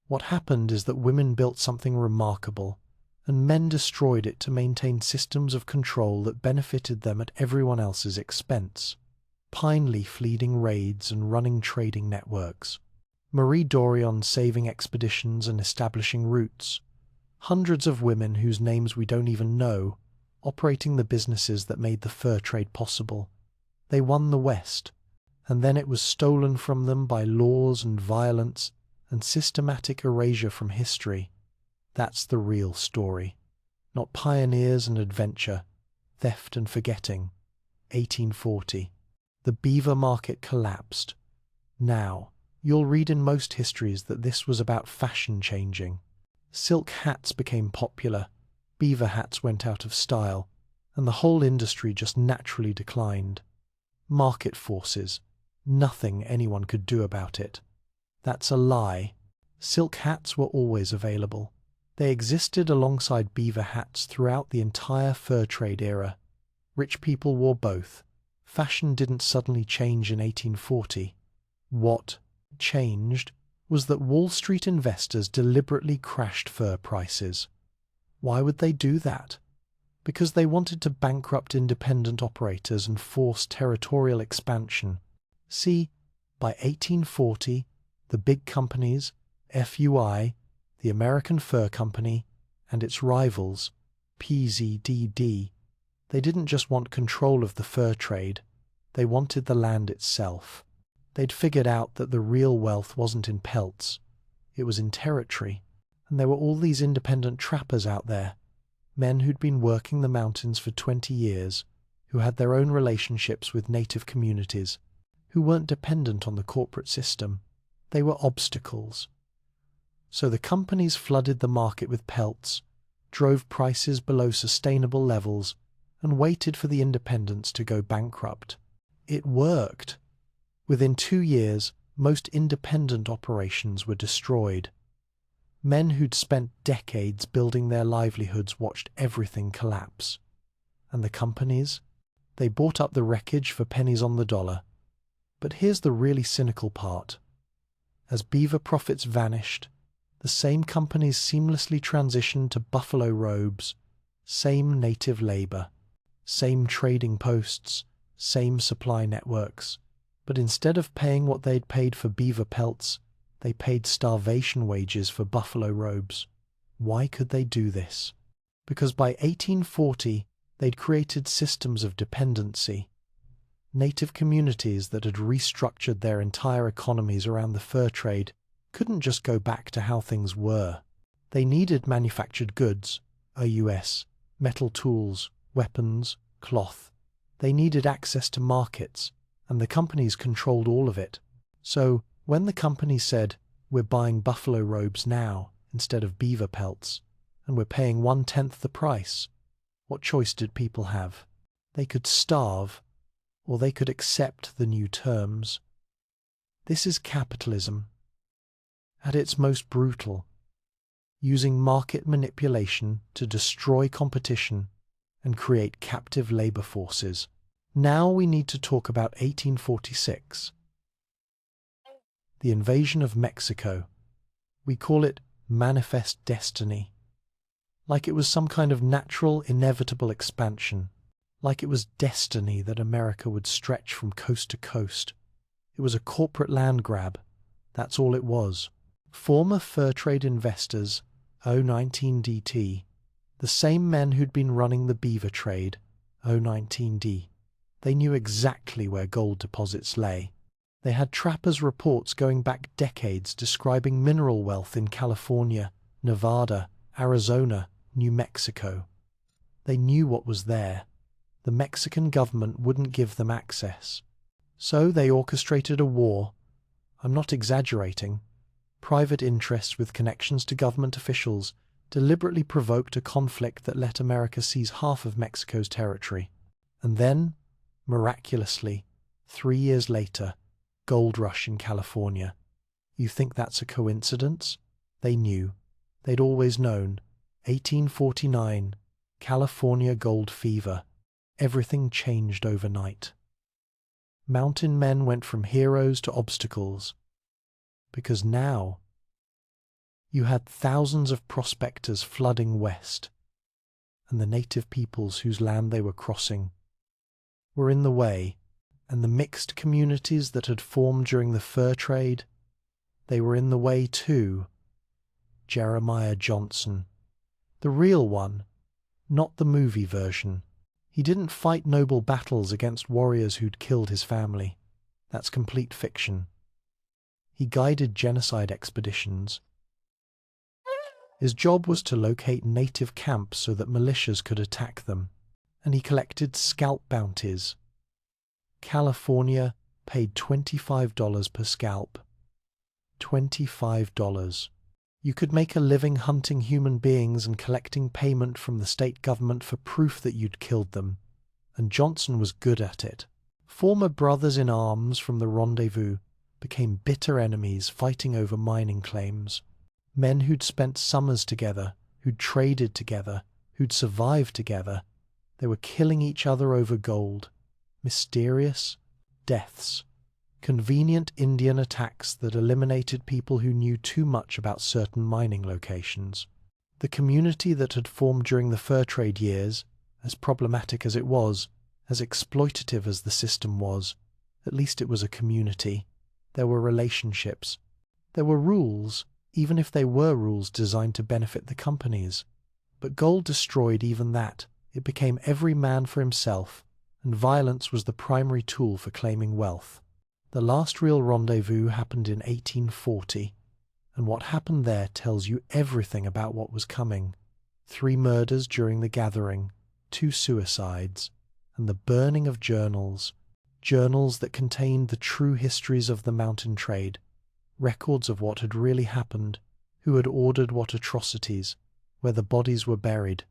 What happened is that women built something remarkable, and men destroyed it to maintain systems of control that benefited them at everyone else's expense. Pine leaf leading raids and running trading networks. Marie Dorion saving expeditions and establishing routes. Hundreds of women whose names we don't even know, operating the businesses that made the fur trade possible. They won the West, and then it was stolen from them by laws and violence and systematic erasure from history. That's the real story. Not pioneers and adventure, theft and forgetting. 1840. The beaver market collapsed. Now, you'll read in most histories that this was about fashion changing. Silk hats became popular, beaver hats went out of style, and the whole industry just naturally declined. Market forces. Nothing anyone could do about it. That's a lie. Silk hats were always available. They existed alongside beaver hats throughout the entire fur trade era. Rich people wore both. Fashion didn't suddenly change in 1840. What changed was that Wall Street investors deliberately crashed fur prices. Why would they do that? Because they wanted to bankrupt independent operators and force territorial expansion. See, by 1840, the big companies, FUI, the American Fur Company, and its rivals, PZDD, they didn't just want control of the fur trade, They wanted the land itself. They'd figured out that the real wealth wasn't in pelts, it was in territory. And there were all these independent trappers out there, men who'd been working the mountains for 20 years, who had their own relationships with native communities, who weren't dependent on the corporate system. They were obstacles. So the companies flooded the market with pelts, drove prices below sustainable levels, and waited for the independents to go bankrupt. It worked. Within 2 years, most independent operations were destroyed. Men who'd spent decades building their livelihoods watched everything collapse. And the companies? They bought up the wreckage for pennies on the dollar. But here's the really cynical part. As beaver profits vanished, the same companies seamlessly transitioned to buffalo robes, same native labor, same trading posts, same supply networks. But instead of paying what they'd paid for beaver pelts, they paid starvation wages for buffalo robes. Why could they do this? Because by 1840, they'd created systems of dependency. Native communities that had restructured their entire economies around the fur trade couldn't just go back to how things were. They needed manufactured goods, AUS, metal tools, weapons, cloth. They needed access to markets, and the companies controlled all of it. So, when the companies said, "We're buying buffalo robes now instead of beaver pelts, and we're paying 1/10 the price," what choice did people have? They could starve, or they could accept the new terms. This is capitalism, at its most brutal, using market manipulation to destroy competition and create captive labor forces. Now we need to talk about 1846. The invasion of Mexico. We call it manifest destiny. Like it was some kind of natural, inevitable expansion. Like it was destiny that America would stretch from coast to coast. It was a corporate land grab. That's all it was. Former fur trade investors, O19DT, the same men who'd been running the beaver trade, O19D, they knew exactly where gold deposits lay. They had trappers' reports going back decades describing mineral wealth in California, Nevada, Arizona, New Mexico. They knew what was there. The Mexican government wouldn't give them access. So they orchestrated a war. I'm not exaggerating. Private interests with connections to government officials deliberately provoked a conflict that let America seize half of Mexico's territory. And then, miraculously, 3 years later, gold rush in California. You think that's a coincidence? They knew. They'd always known. 1849, California gold fever. Everything changed overnight. Mountain men went from heroes to obstacles. Because now, you had thousands of prospectors flooding west, and the native peoples whose land they were crossing were in the way, and the mixed communities that had formed during the fur trade, they were in the way too. Jeremiah Johnson, the real one, not the movie version. He didn't fight noble battles against warriors who'd killed his family. That's complete fiction. He guided genocide expeditions. His job was to locate native camps so that militias could attack them, and he collected scalp bounties. California paid $25 per scalp. $25. You could make a living hunting human beings and collecting payment from the state government for proof that you'd killed them, and Johnson was good at it. Former brothers in arms from the rendezvous became bitter enemies fighting over mining claims. Men who'd spent summers together, who'd traded together, who'd survived together, they were killing each other over gold. Mysterious deaths. Convenient Indian attacks that eliminated people who knew too much about certain mining locations. The community that had formed during the fur trade years, as problematic as it was, as exploitative as the system was, at least it was a community. There were relationships. There were rules, even if they were rules designed to benefit the companies. But gold destroyed even that. It became every man for himself, and violence was the primary tool for claiming wealth. The last real rendezvous happened in 1840, and what happened there tells you everything about what was coming. 3 murders during the gathering, 2 suicides, and the burning of journals that contained the true histories of the mountain trade, records of what had really happened, who had ordered what atrocities, where the bodies were buried,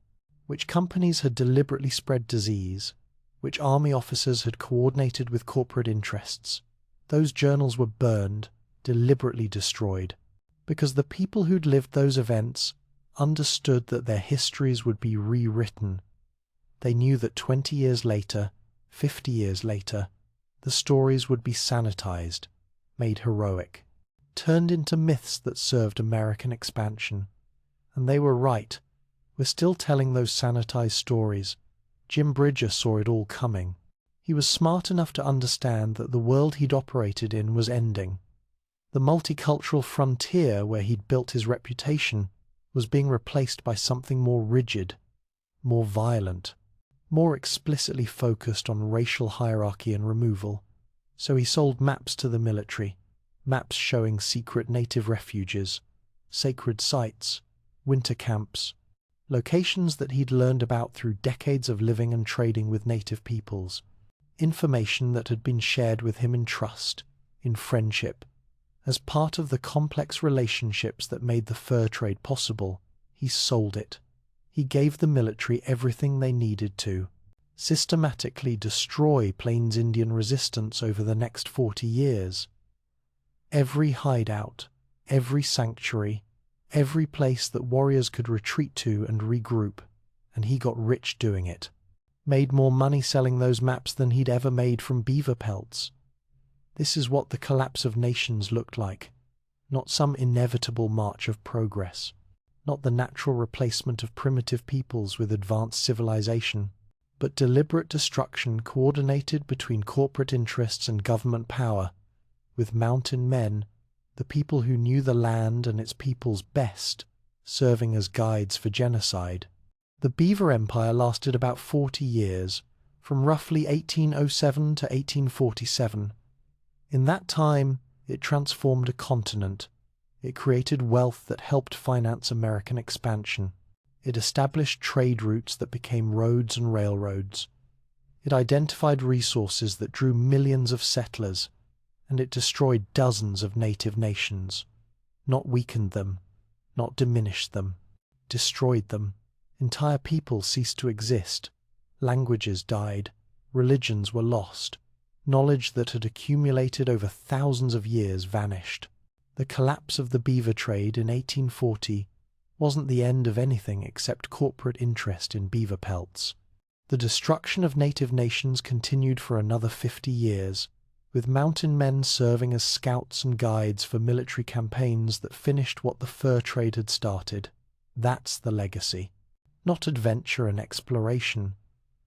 which companies had deliberately spread disease, which army officers had coordinated with corporate interests. Those journals were burned, deliberately destroyed, because the people who'd lived those events understood that their histories would be rewritten. They knew that 20 years later, 50 years later, the stories would be sanitized, made heroic, turned into myths that served American expansion. And they were right. We're still telling those sanitized stories. Jim Bridger saw it all coming. He was smart enough to understand that the world he'd operated in was ending. The multicultural frontier where he'd built his reputation was being replaced by something more rigid, more violent, more explicitly focused on racial hierarchy and removal. So he sold maps to the military, maps showing secret native refuges, sacred sites, winter camps, locations that he'd learned about through decades of living and trading with native peoples, information that had been shared with him in trust, in friendship. As part of the complex relationships that made the fur trade possible, he sold it. He gave the military everything they needed to systematically destroy Plains Indian resistance over the next 40 years. Every hideout, every sanctuary, every place that warriors could retreat to and regroup, and he got rich doing it. Made more money selling those maps than he'd ever made from beaver pelts. This is what the collapse of nations looked like, not some inevitable march of progress, not the natural replacement of primitive peoples with advanced civilization, but deliberate destruction coordinated between corporate interests and government power, with mountain men, the people who knew the land and its peoples best, serving as guides for genocide. The Beaver Empire lasted about 40 years, from roughly 1807 to 1847. In that time, it transformed a continent. It created wealth that helped finance American expansion. It established trade routes that became roads and railroads. It identified resources that drew millions of settlers, and it destroyed dozens of native nations. Not weakened them, not diminished them, destroyed them. Entire peoples ceased to exist. Languages died. Religions were lost. Knowledge that had accumulated over thousands of years vanished. The collapse of the beaver trade in 1840 wasn't the end of anything except corporate interest in beaver pelts. The destruction of native nations continued for another 50 years, with mountain men serving as scouts and guides for military campaigns that finished what the fur trade had started. That's the legacy. Not adventure and exploration,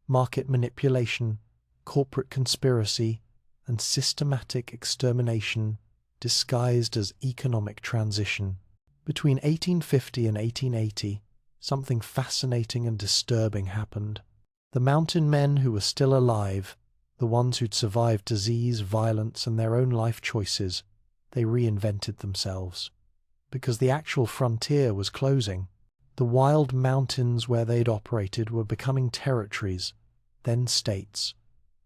market manipulation, corporate conspiracy, and systematic extermination disguised as economic transition. Between 1850 and 1880, something fascinating and disturbing happened. The mountain men who were still alive, the ones who'd survived disease, violence, and their own life choices, they reinvented themselves. Because the actual frontier was closing. The wild mountains where they'd operated were becoming territories, then states.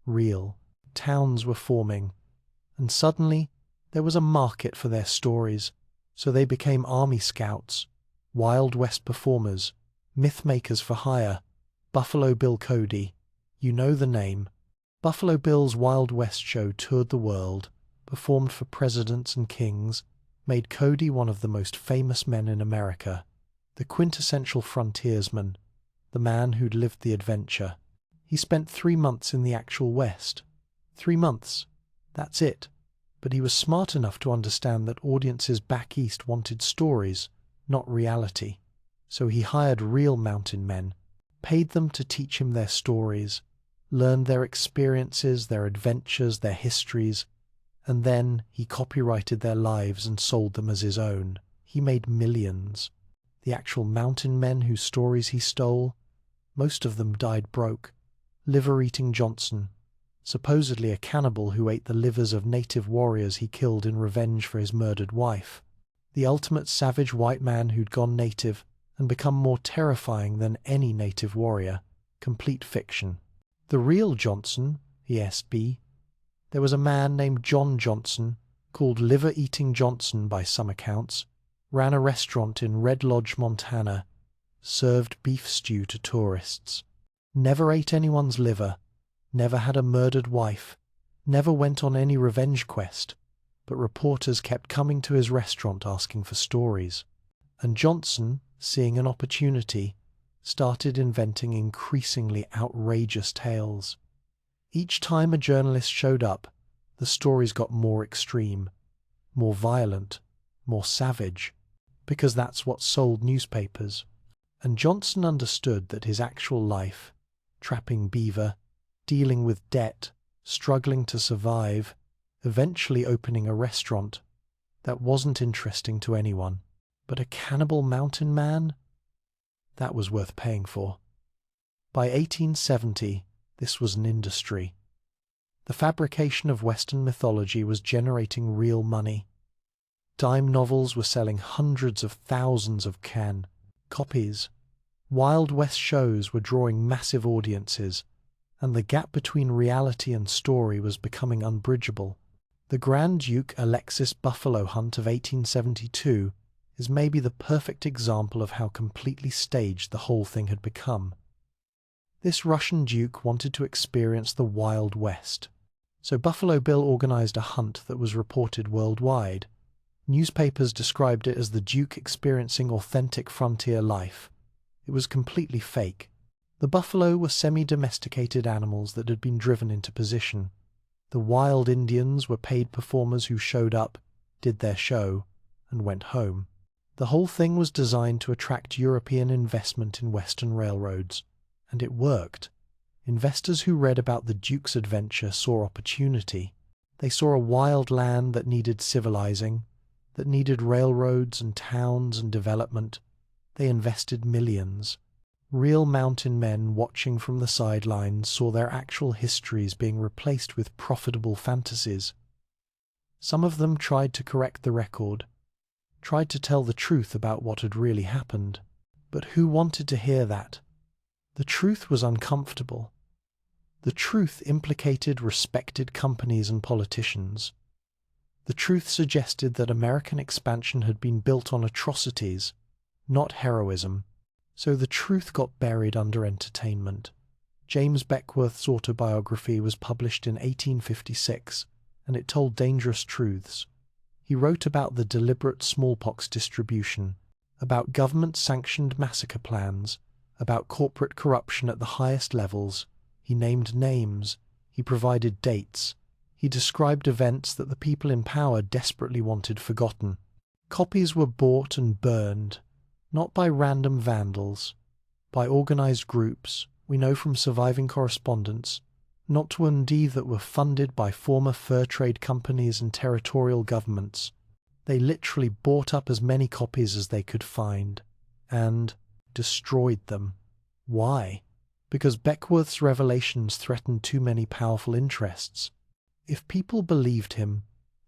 Real towns were forming, and suddenly there was a market for their stories, so they became army scouts, Wild West performers, myth makers for hire. Buffalo Bill Cody, you know the name. Buffalo Bill's Wild West show toured the world, performed for presidents and kings, made Cody one of the most famous men in America, the quintessential frontiersman, the man who'd lived the adventure. He spent 3 months in the actual West. 3 months. That's it. But he was smart enough to understand that audiences back east wanted stories, not reality. So he hired real mountain men, paid them to teach him their stories, learned their experiences, their adventures, their histories, and then he copyrighted their lives and sold them as his own. He made millions. The actual mountain men whose stories he stole, most of them died broke. Liver-eating Johnson, supposedly a cannibal who ate the livers of native warriors he killed in revenge for his murdered wife. The ultimate savage white man who'd gone native and become more terrifying than any native warrior. Complete fiction. The real Johnson, ESB, there was a man named John Johnson, called Liver-eating Johnson by some accounts, ran a restaurant in Red Lodge, Montana, served beef stew to tourists. Never ate anyone's liver, never had a murdered wife, never went on any revenge quest, but reporters kept coming to his restaurant asking for stories. And Johnson, seeing an opportunity, started inventing increasingly outrageous tales. Each time a journalist showed up, the stories got more extreme, more violent, more savage, because that's what sold newspapers. And Johnson understood that his actual life, trapping beaver, dealing with debt, struggling to survive, eventually opening a restaurant, that wasn't interesting to anyone. But a cannibal mountain man? That was worth paying for. By 1870, this was an industry. The fabrication of Western mythology was generating real money. Dime novels were selling hundreds of thousands of copies. Wild West shows were drawing massive audiences, and the gap between reality and story was becoming unbridgeable. The Grand Duke Alexis Buffalo Hunt of 1872 is maybe the perfect example of how completely staged the whole thing had become. This Russian duke wanted to experience the Wild West, so Buffalo Bill organized a hunt that was reported worldwide. Newspapers described it as the Duke experiencing authentic frontier life. It was completely fake. The buffalo were semi-domesticated animals that had been driven into position. The wild Indians were paid performers who showed up, did their show, and went home. The whole thing was designed to attract European investment in Western railroads, and it worked. Investors who read about the Duke's adventure saw opportunity. They saw a wild land that needed civilizing, that needed railroads and towns and development. They invested millions. Real mountain men watching from the sidelines saw their actual histories being replaced with profitable fantasies. Some of them tried to correct the record, tried to tell the truth about what had really happened. But who wanted to hear that? The truth was uncomfortable. The truth implicated respected companies and politicians. The truth suggested that American expansion had been built on atrocities, not heroism. So the truth got buried under entertainment. James Beckwourth's autobiography was published in 1856, and it told dangerous truths. He wrote about the deliberate smallpox distribution, about government-sanctioned massacre plans, about corporate corruption at the highest levels. He named names. He provided dates. He described events that the people in power desperately wanted forgotten. Copies were bought and burned, not by random vandals, by organized groups, we know from surviving correspondence, not to that were funded by former fur trade companies and territorial governments. They literally bought up as many copies as they could find, and destroyed them. Why? Because Beckwourth's revelations threatened too many powerful interests. If people believed him,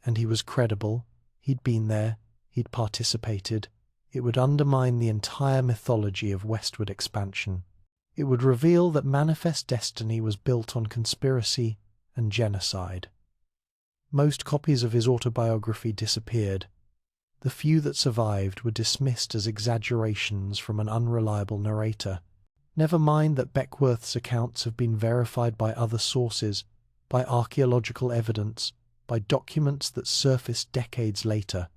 and he was credible, he'd been there, he'd participated, it would undermine the entire mythology of westward expansion. It would reveal that Manifest Destiny was built on conspiracy and genocide. Most copies of his autobiography disappeared. The few that survived were dismissed as exaggerations from an unreliable narrator. Never mind that Beckwourth's accounts have been verified by other sources, by archaeological evidence, by documents that surfaced decades later.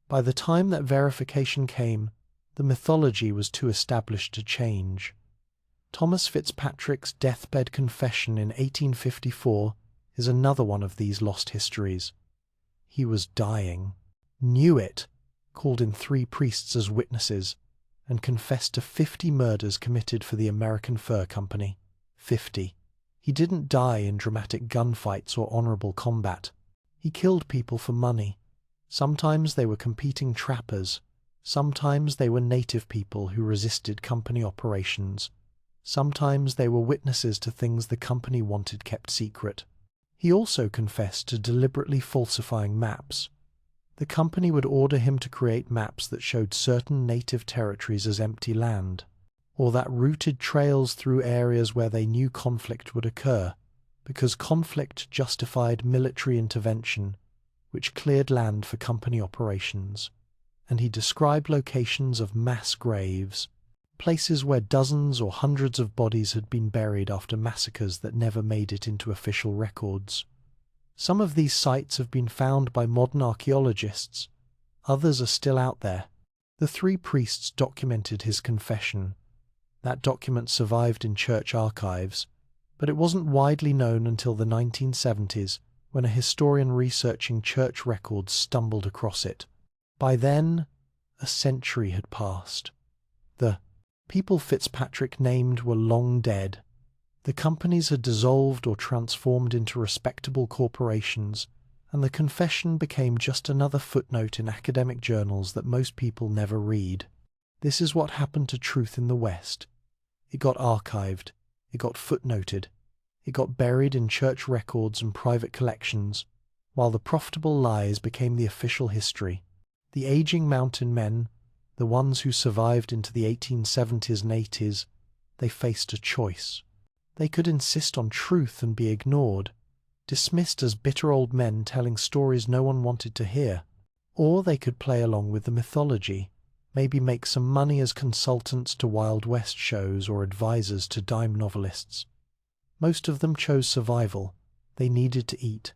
By the time that verification came, the mythology was too established to change. Thomas Fitzpatrick's deathbed confession in 1854 is another one of these lost histories. He was dying, knew it, called in 3 priests as witnesses, and confessed to 50 murders committed for the American Fur Company. 50. He didn't die in dramatic gunfights or honorable combat. He killed people for money. Sometimes they were competing trappers. Sometimes they were native people who resisted company operations. Sometimes they were witnesses to things the company wanted kept secret. He also confessed to deliberately falsifying maps. The company would order him to create maps that showed certain native territories as empty land, or that routed trails through areas where they knew conflict would occur, because conflict justified military intervention, which cleared land for company operations. And he described locations of mass graves, places where dozens or hundreds of bodies had been buried after massacres that never made it into official records. Some of these sites have been found by modern archaeologists. Others are still out there. The three priests documented his confession. That document survived in church archives, but it wasn't widely known until the 1970s, when a historian researching church records stumbled across it. By then, a century had passed. The people Fitzpatrick named were long dead. The companies had dissolved or transformed into respectable corporations, and the confession became just another footnote in academic journals that most people never read. This is what happened to truth in the West. It got archived, it got footnoted, it got buried in church records and private collections, while the profitable lies became the official history. The aging mountain men, the ones who survived into the 1870s and 80s, they faced a choice. They could insist on truth and be ignored, dismissed as bitter old men telling stories no one wanted to hear. Or they could play along with the mythology, maybe make some money as consultants to Wild West shows or advisors to dime novelists. Most of them chose survival. They needed to eat.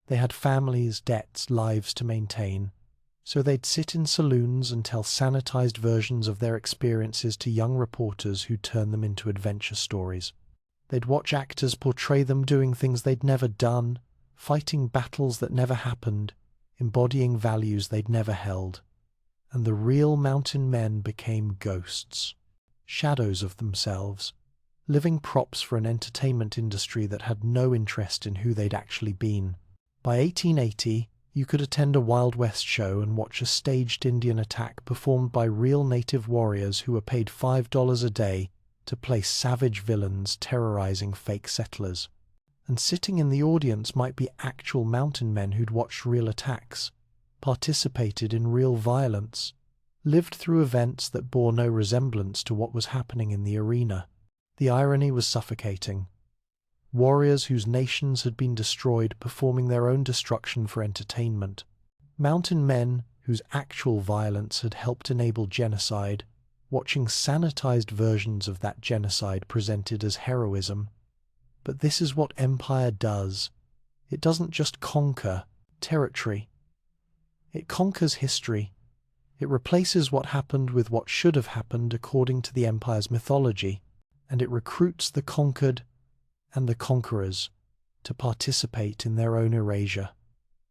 They had families, debts, lives to maintain. So they'd sit in saloons and tell sanitized versions of their experiences to young reporters who turned them into adventure stories. They'd watch actors portray them doing things they'd never done, fighting battles that never happened, embodying values they'd never held. And the real mountain men became ghosts, shadows of themselves, living props for an entertainment industry that had no interest in who they'd actually been. By 1880, you could attend a Wild West show and watch a staged Indian attack performed by real native warriors who were paid $5 a day to play savage villains terrorizing fake settlers. And sitting in the audience might be actual mountain men who'd watched real attacks, participated in real violence, lived through events that bore no resemblance to what was happening in the arena. The irony was suffocating. Warriors whose nations had been destroyed performing their own destruction for entertainment. Mountain men whose actual violence had helped enable genocide, watching sanitized versions of that genocide presented as heroism. But this is what empire does. It doesn't just conquer territory. It conquers history. It replaces what happened with what should have happened according to the empire's mythology, and it recruits the conquered and the conquerors to participate in their own erasure.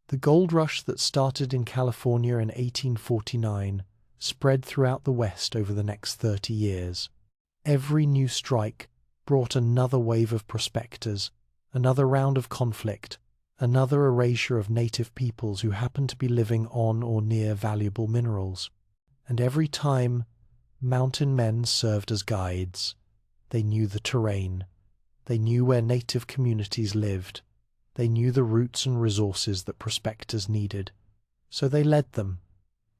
The gold rush that started in California in 1849 spread throughout the West over the next 30 years. Every new strike brought another wave of prospectors, another round of conflict, another erasure of native peoples who happened to be living on or near valuable minerals. And every time, mountain men served as guides. They knew the terrain. They knew where native communities lived. They knew the routes and resources that prospectors needed. So they led them,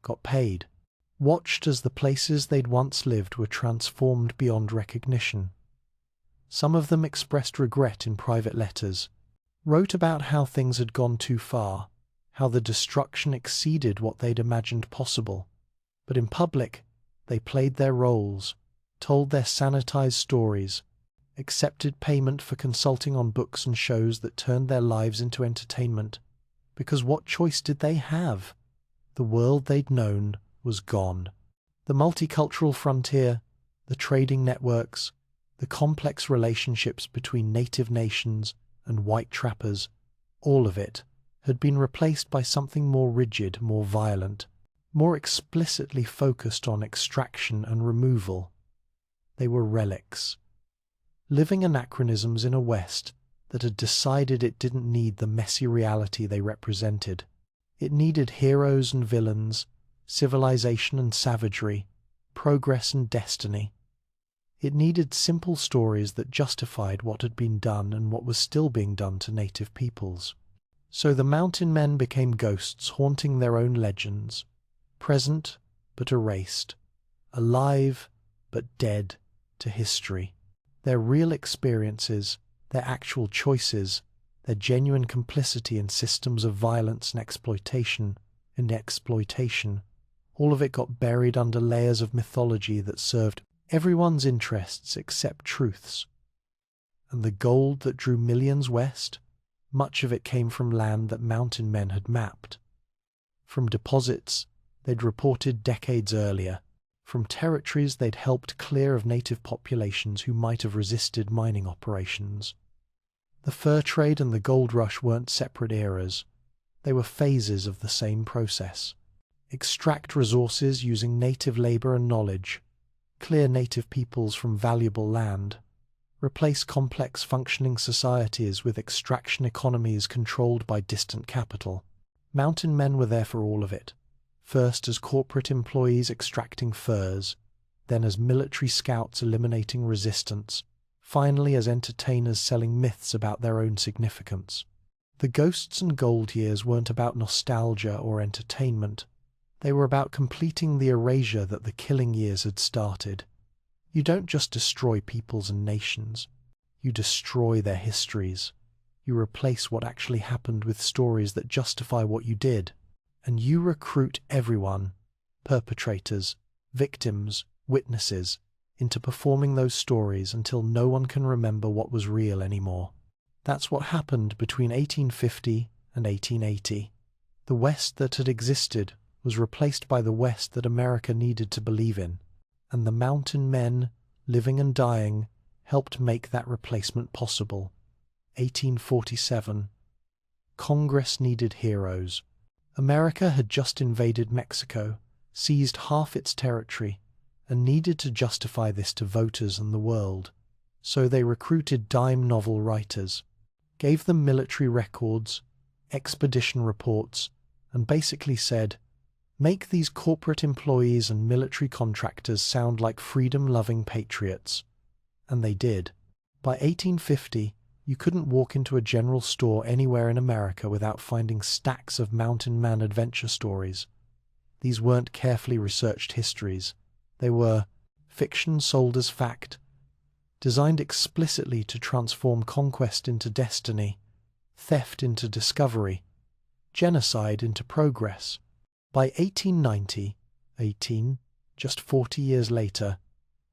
got paid, watched as the places they'd once lived were transformed beyond recognition. Some of them expressed regret in private letters, wrote about how things had gone too far, how the destruction exceeded what they'd imagined possible. But in public, they played their roles, told their sanitized stories, accepted payment for consulting on books and shows that turned their lives into entertainment, because what choice did they have? The world they'd known was gone. The multicultural frontier, the trading networks, the complex relationships between native nations and white trappers, all of it had been replaced by something more rigid, more violent, more explicitly focused on extraction and removal. They were relics. Living anachronisms in a West that had decided it didn't need the messy reality they represented. It needed heroes and villains, civilization and savagery, progress and destiny. It needed simple stories that justified what had been done and what was still being done to native peoples. So the mountain men became ghosts haunting their own legends, present but erased, alive but dead to history. Their real experiences, their actual choices, their genuine complicity in systems of violence and exploitation, all of it got buried under layers of mythology that served everyone's interests except truth's. And the gold that drew millions west, much of it came from land that mountain men had mapped. From deposits they'd reported decades earlier, from territories they'd helped clear of native populations who might have resisted mining operations. The fur trade and the gold rush weren't separate eras. They were phases of the same process. Extract resources using native labor and knowledge, clear native peoples from valuable land, replace complex functioning societies with extraction economies controlled by distant capital. Mountain men were there for all of it, first as corporate employees extracting furs, then as military scouts eliminating resistance, finally as entertainers selling myths about their own significance. The Ghosts and Gold years weren't about nostalgia or entertainment. They were about completing the erasure that the killing years had started. You don't just destroy peoples and nations. You destroy their histories. You replace what actually happened with stories that justify what you did. And you recruit everyone, perpetrators, victims, witnesses, into performing those stories until no one can remember what was real anymore. That's what happened between 1850 and 1880. The West that had existed was replaced by the West that America needed to believe in, and the mountain men, living and dying, helped make that replacement possible. 1847. Congress needed heroes. America had just invaded Mexico, seized half its territory, and needed to justify this to voters and the world. So they recruited dime novel writers, gave them military records, expedition reports, and basically said, make these corporate employees and military contractors sound like freedom-loving patriots. And they did. By 1850, you couldn't walk into a general store anywhere in America without finding stacks of mountain man adventure stories. These weren't carefully researched histories. They were fiction sold as fact, designed explicitly to transform conquest into destiny, theft into discovery, genocide into progress. By 1890, just 40 years later,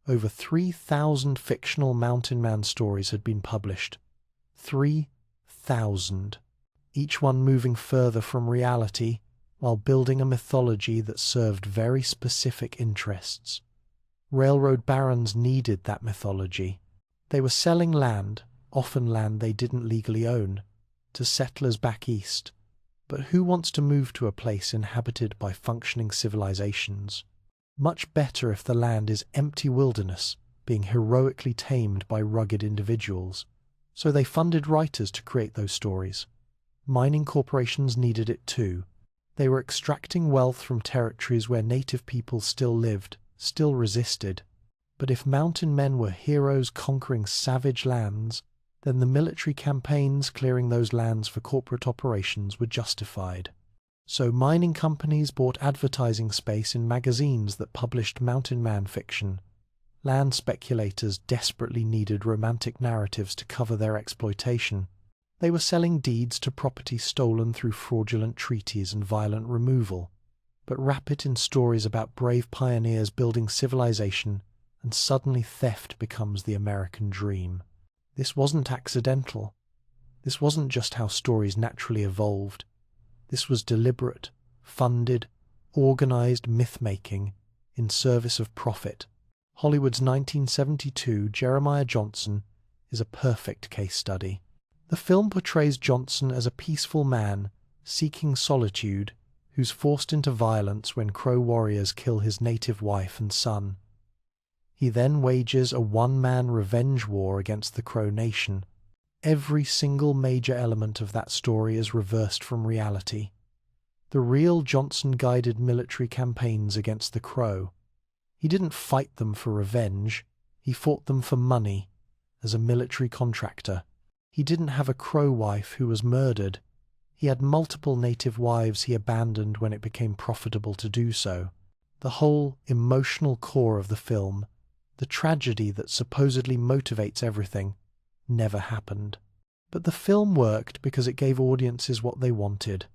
over 3,000 fictional mountain man stories had been published. 3,000. Each one moving further from reality while building a mythology that served very specific interests. Railroad barons needed that mythology. They were selling land, often land they didn't legally own, to settlers back east. But who wants to move to a place inhabited by functioning civilizations? Much better if the land is empty wilderness, being heroically tamed by rugged individuals. So they funded writers to create those stories. Mining corporations needed it too. They were extracting wealth from territories where native peoples still lived, still resisted. But if mountain men were heroes conquering savage lands, then the military campaigns clearing those lands for corporate operations were justified. So mining companies bought advertising space in magazines that published mountain man fiction. Land speculators desperately needed romantic narratives to cover their exploitation. They were selling deeds to property stolen through fraudulent treaties and violent removal, but wrap it in stories about brave pioneers building civilization, and suddenly theft becomes the American dream. This wasn't accidental. This wasn't just how stories naturally evolved. This was deliberate, funded, organized myth-making in service of profit. Hollywood's 1972 Jeremiah Johnson is a perfect case study. The film portrays Johnson as a peaceful man seeking solitude who's forced into violence when Crow warriors kill his native wife and son. He then wages a one-man revenge war against the Crow Nation. Every single major element of that story is reversed from reality. The real Johnson guided military campaigns against the Crow. He didn't fight them for revenge. He fought them for money, as a military contractor. He didn't have a Crow wife who was murdered. He had multiple native wives he abandoned when it became profitable to do so. The whole emotional core of the film, the tragedy that supposedly motivates everything, never happened. But the film worked because it gave audiences what they wanted.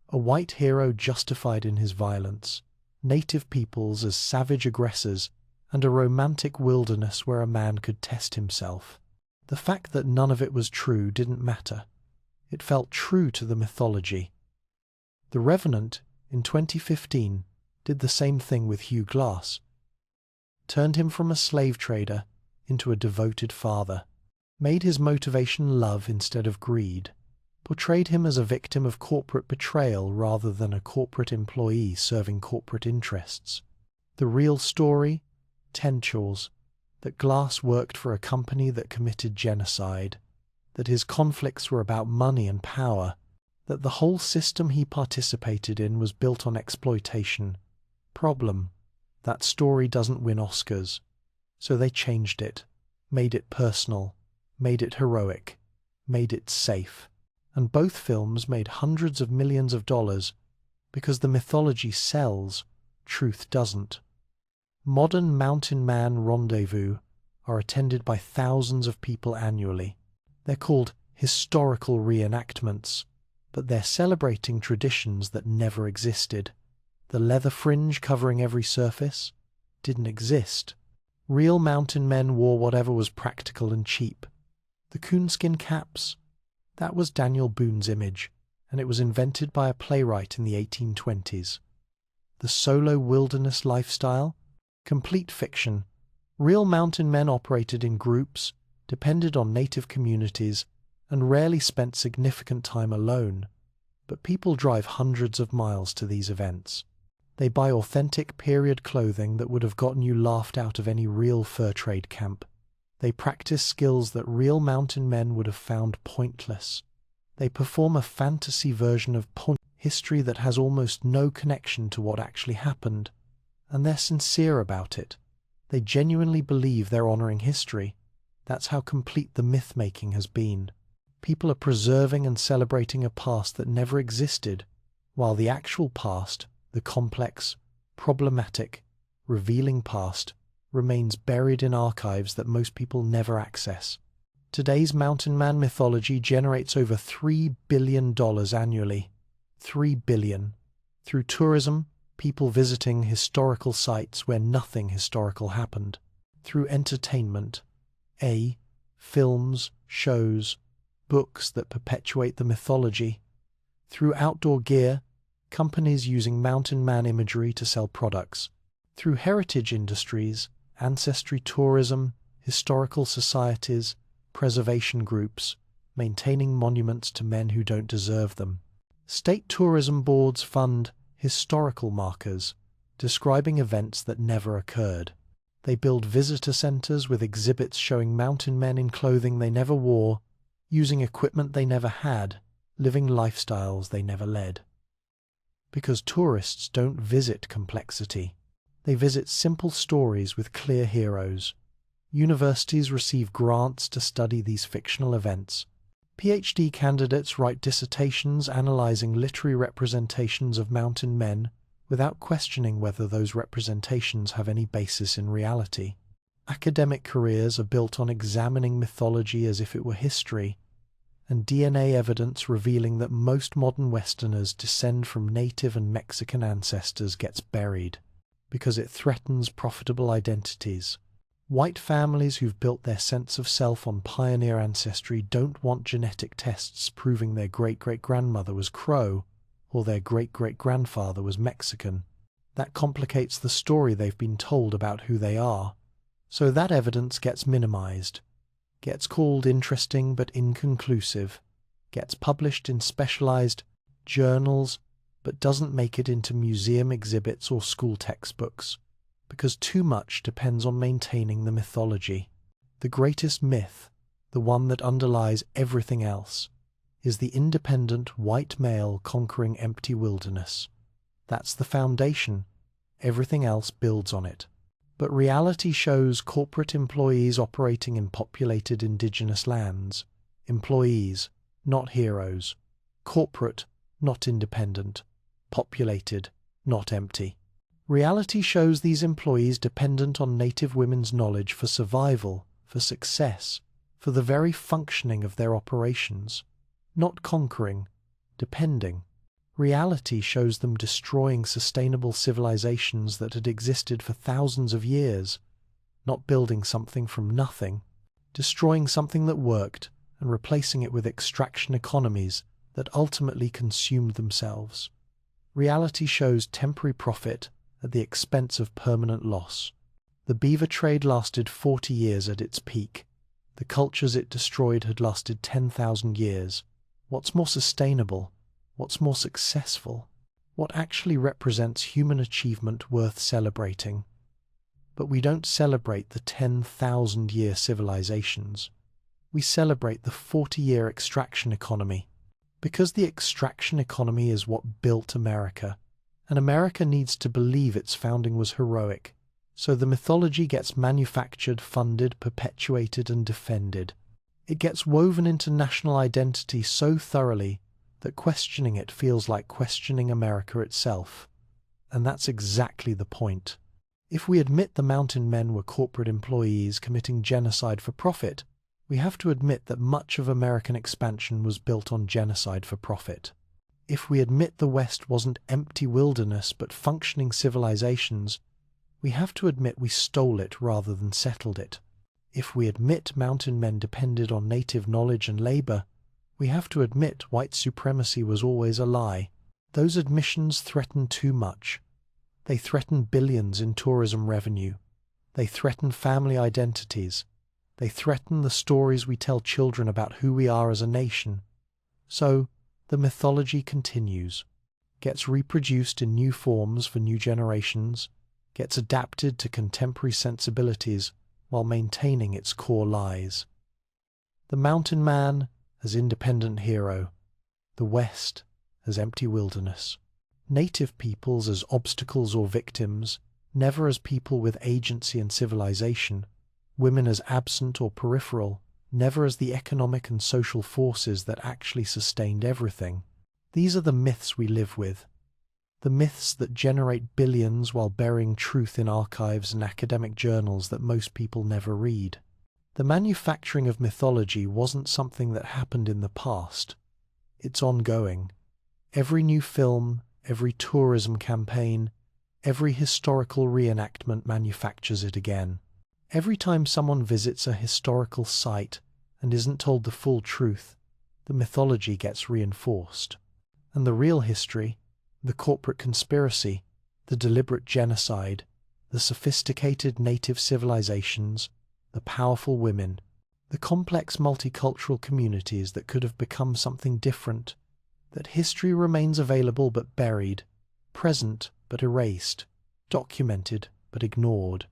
A white hero justified in his violence, native peoples as savage aggressors, and a romantic wilderness where a man could test himself. The fact that none of it was true didn't matter. It felt true to the mythology. The Revenant, in 2015, did the same thing with Hugh Glass. Turned him from a slave trader into a devoted father. Made his motivation love instead of greed. Portrayed him as a victim of corporate betrayal rather than a corporate employee serving corporate interests. The real story? Tenchels. That Glass worked for a company that committed genocide. That his conflicts were about money and power. That the whole system he participated in was built on exploitation. Problem: that story doesn't win Oscars. So they changed it. Made it personal. Made it heroic. Made it safe. And both films made hundreds of millions of dollars because the mythology sells, truth doesn't. Modern Mountain Man rendezvous are attended by thousands of people annually. They're called historical reenactments, but they're celebrating traditions that never existed. The leather fringe covering every surface didn't exist. Real mountain men wore whatever was practical and cheap. The coonskin caps, that was Daniel Boone's image, and it was invented by a playwright in the 1820s. The solo wilderness lifestyle? Complete fiction. Real mountain men operated in groups, depended on native communities, and rarely spent significant time alone. But people drive hundreds of miles to these events. They buy authentic period clothing that would have gotten you laughed out of any real fur trade camp. They practice skills that real mountain men would have found pointless. They perform a fantasy version of history that has almost no connection to what actually happened. And they're sincere about it. They genuinely believe they're honoring history. That's how complete the myth-making has been. People are preserving and celebrating a past that never existed, while the actual past, the complex, problematic, revealing past, remains buried in archives that most people never access. Today's mountain man mythology generates over $3 billion annually. $3 billion. Through tourism, people visiting historical sites where nothing historical happened. Through entertainment, films, shows, books that perpetuate the mythology. Through outdoor gear, companies using mountain man imagery to sell products. Through heritage industries, ancestry tourism, historical societies, preservation groups, maintaining monuments to men who don't deserve them. State tourism boards fund historical markers, describing events that never occurred. They build visitor centers with exhibits showing mountain men in clothing they never wore, using equipment they never had, living lifestyles they never led. Because tourists don't visit complexity. They visit simple stories with clear heroes. Universities receive grants to study these fictional events. PhD candidates write dissertations analyzing literary representations of mountain men without questioning whether those representations have any basis in reality. Academic careers are built on examining mythology as if it were history, and DNA evidence revealing that most modern Westerners descend from native and Mexican ancestors gets buried because it threatens profitable identities. White families who've built their sense of self on pioneer ancestry don't want genetic tests proving their great-great-grandmother was Crow or their great-great-grandfather was Mexican. That complicates the story they've been told about who they are. So that evidence gets minimized, gets called interesting but inconclusive, gets published in specialized journals, but doesn't make it into museum exhibits or school textbooks, because too much depends on maintaining the mythology. The greatest myth, the one that underlies everything else, is the independent white male conquering empty wilderness. That's the foundation. Everything else builds on it. But reality shows corporate employees operating in populated indigenous lands. Employees, not heroes. Corporate, not independent. Populated, not empty. Reality shows these employees dependent on native women's knowledge for survival, for success, for the very functioning of their operations. Not conquering, depending. Reality shows them destroying sustainable civilizations that had existed for thousands of years, not building something from nothing, destroying something that worked and replacing it with extraction economies that ultimately consumed themselves. Reality shows temporary profit at the expense of permanent loss. The beaver trade lasted 40 years at its peak. The cultures it destroyed had lasted 10,000 years. What's more sustainable? What's more successful? What actually represents human achievement worth celebrating? But we don't celebrate the 10,000-year civilizations. We celebrate the 40-year extraction economy. Because the extraction economy is what built America, and America needs to believe its founding was heroic, so the mythology gets manufactured, funded, perpetuated, and defended. It gets woven into national identity so thoroughly that questioning it feels like questioning America itself. And that's exactly the point. If we admit the mountain men were corporate employees committing genocide for profit, we have to admit that much of American expansion was built on genocide for profit. If we admit the West wasn't empty wilderness but functioning civilizations, we have to admit we stole it rather than settled it. If we admit mountain men depended on native knowledge and labor, we have to admit white supremacy was always a lie. Those admissions threaten too much. They threaten billions in tourism revenue. They threaten family identities. They threaten the stories we tell children about who we are as a nation. So, the mythology continues, gets reproduced in new forms for new generations, gets adapted to contemporary sensibilities while maintaining its core lies. The mountain man as independent hero, the West as empty wilderness. Native peoples as obstacles or victims, never as people with agency and civilization. Women as absent or peripheral, never as the economic and social forces that actually sustained everything. These are the myths we live with. The myths that generate billions while burying truth in archives and academic journals that most people never read. The manufacturing of mythology wasn't something that happened in the past. It's ongoing. Every new film, every tourism campaign, every historical reenactment manufactures it again. Every time someone visits a historical site and isn't told the full truth, the mythology gets reinforced. And the real history, the corporate conspiracy, the deliberate genocide, the sophisticated native civilizations, the powerful women, the complex multicultural communities that could have become something different, that history remains available but buried, present but erased, documented but ignored.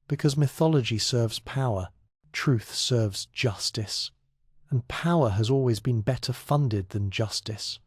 Because mythology serves power, truth serves justice, and power has always been better funded than justice.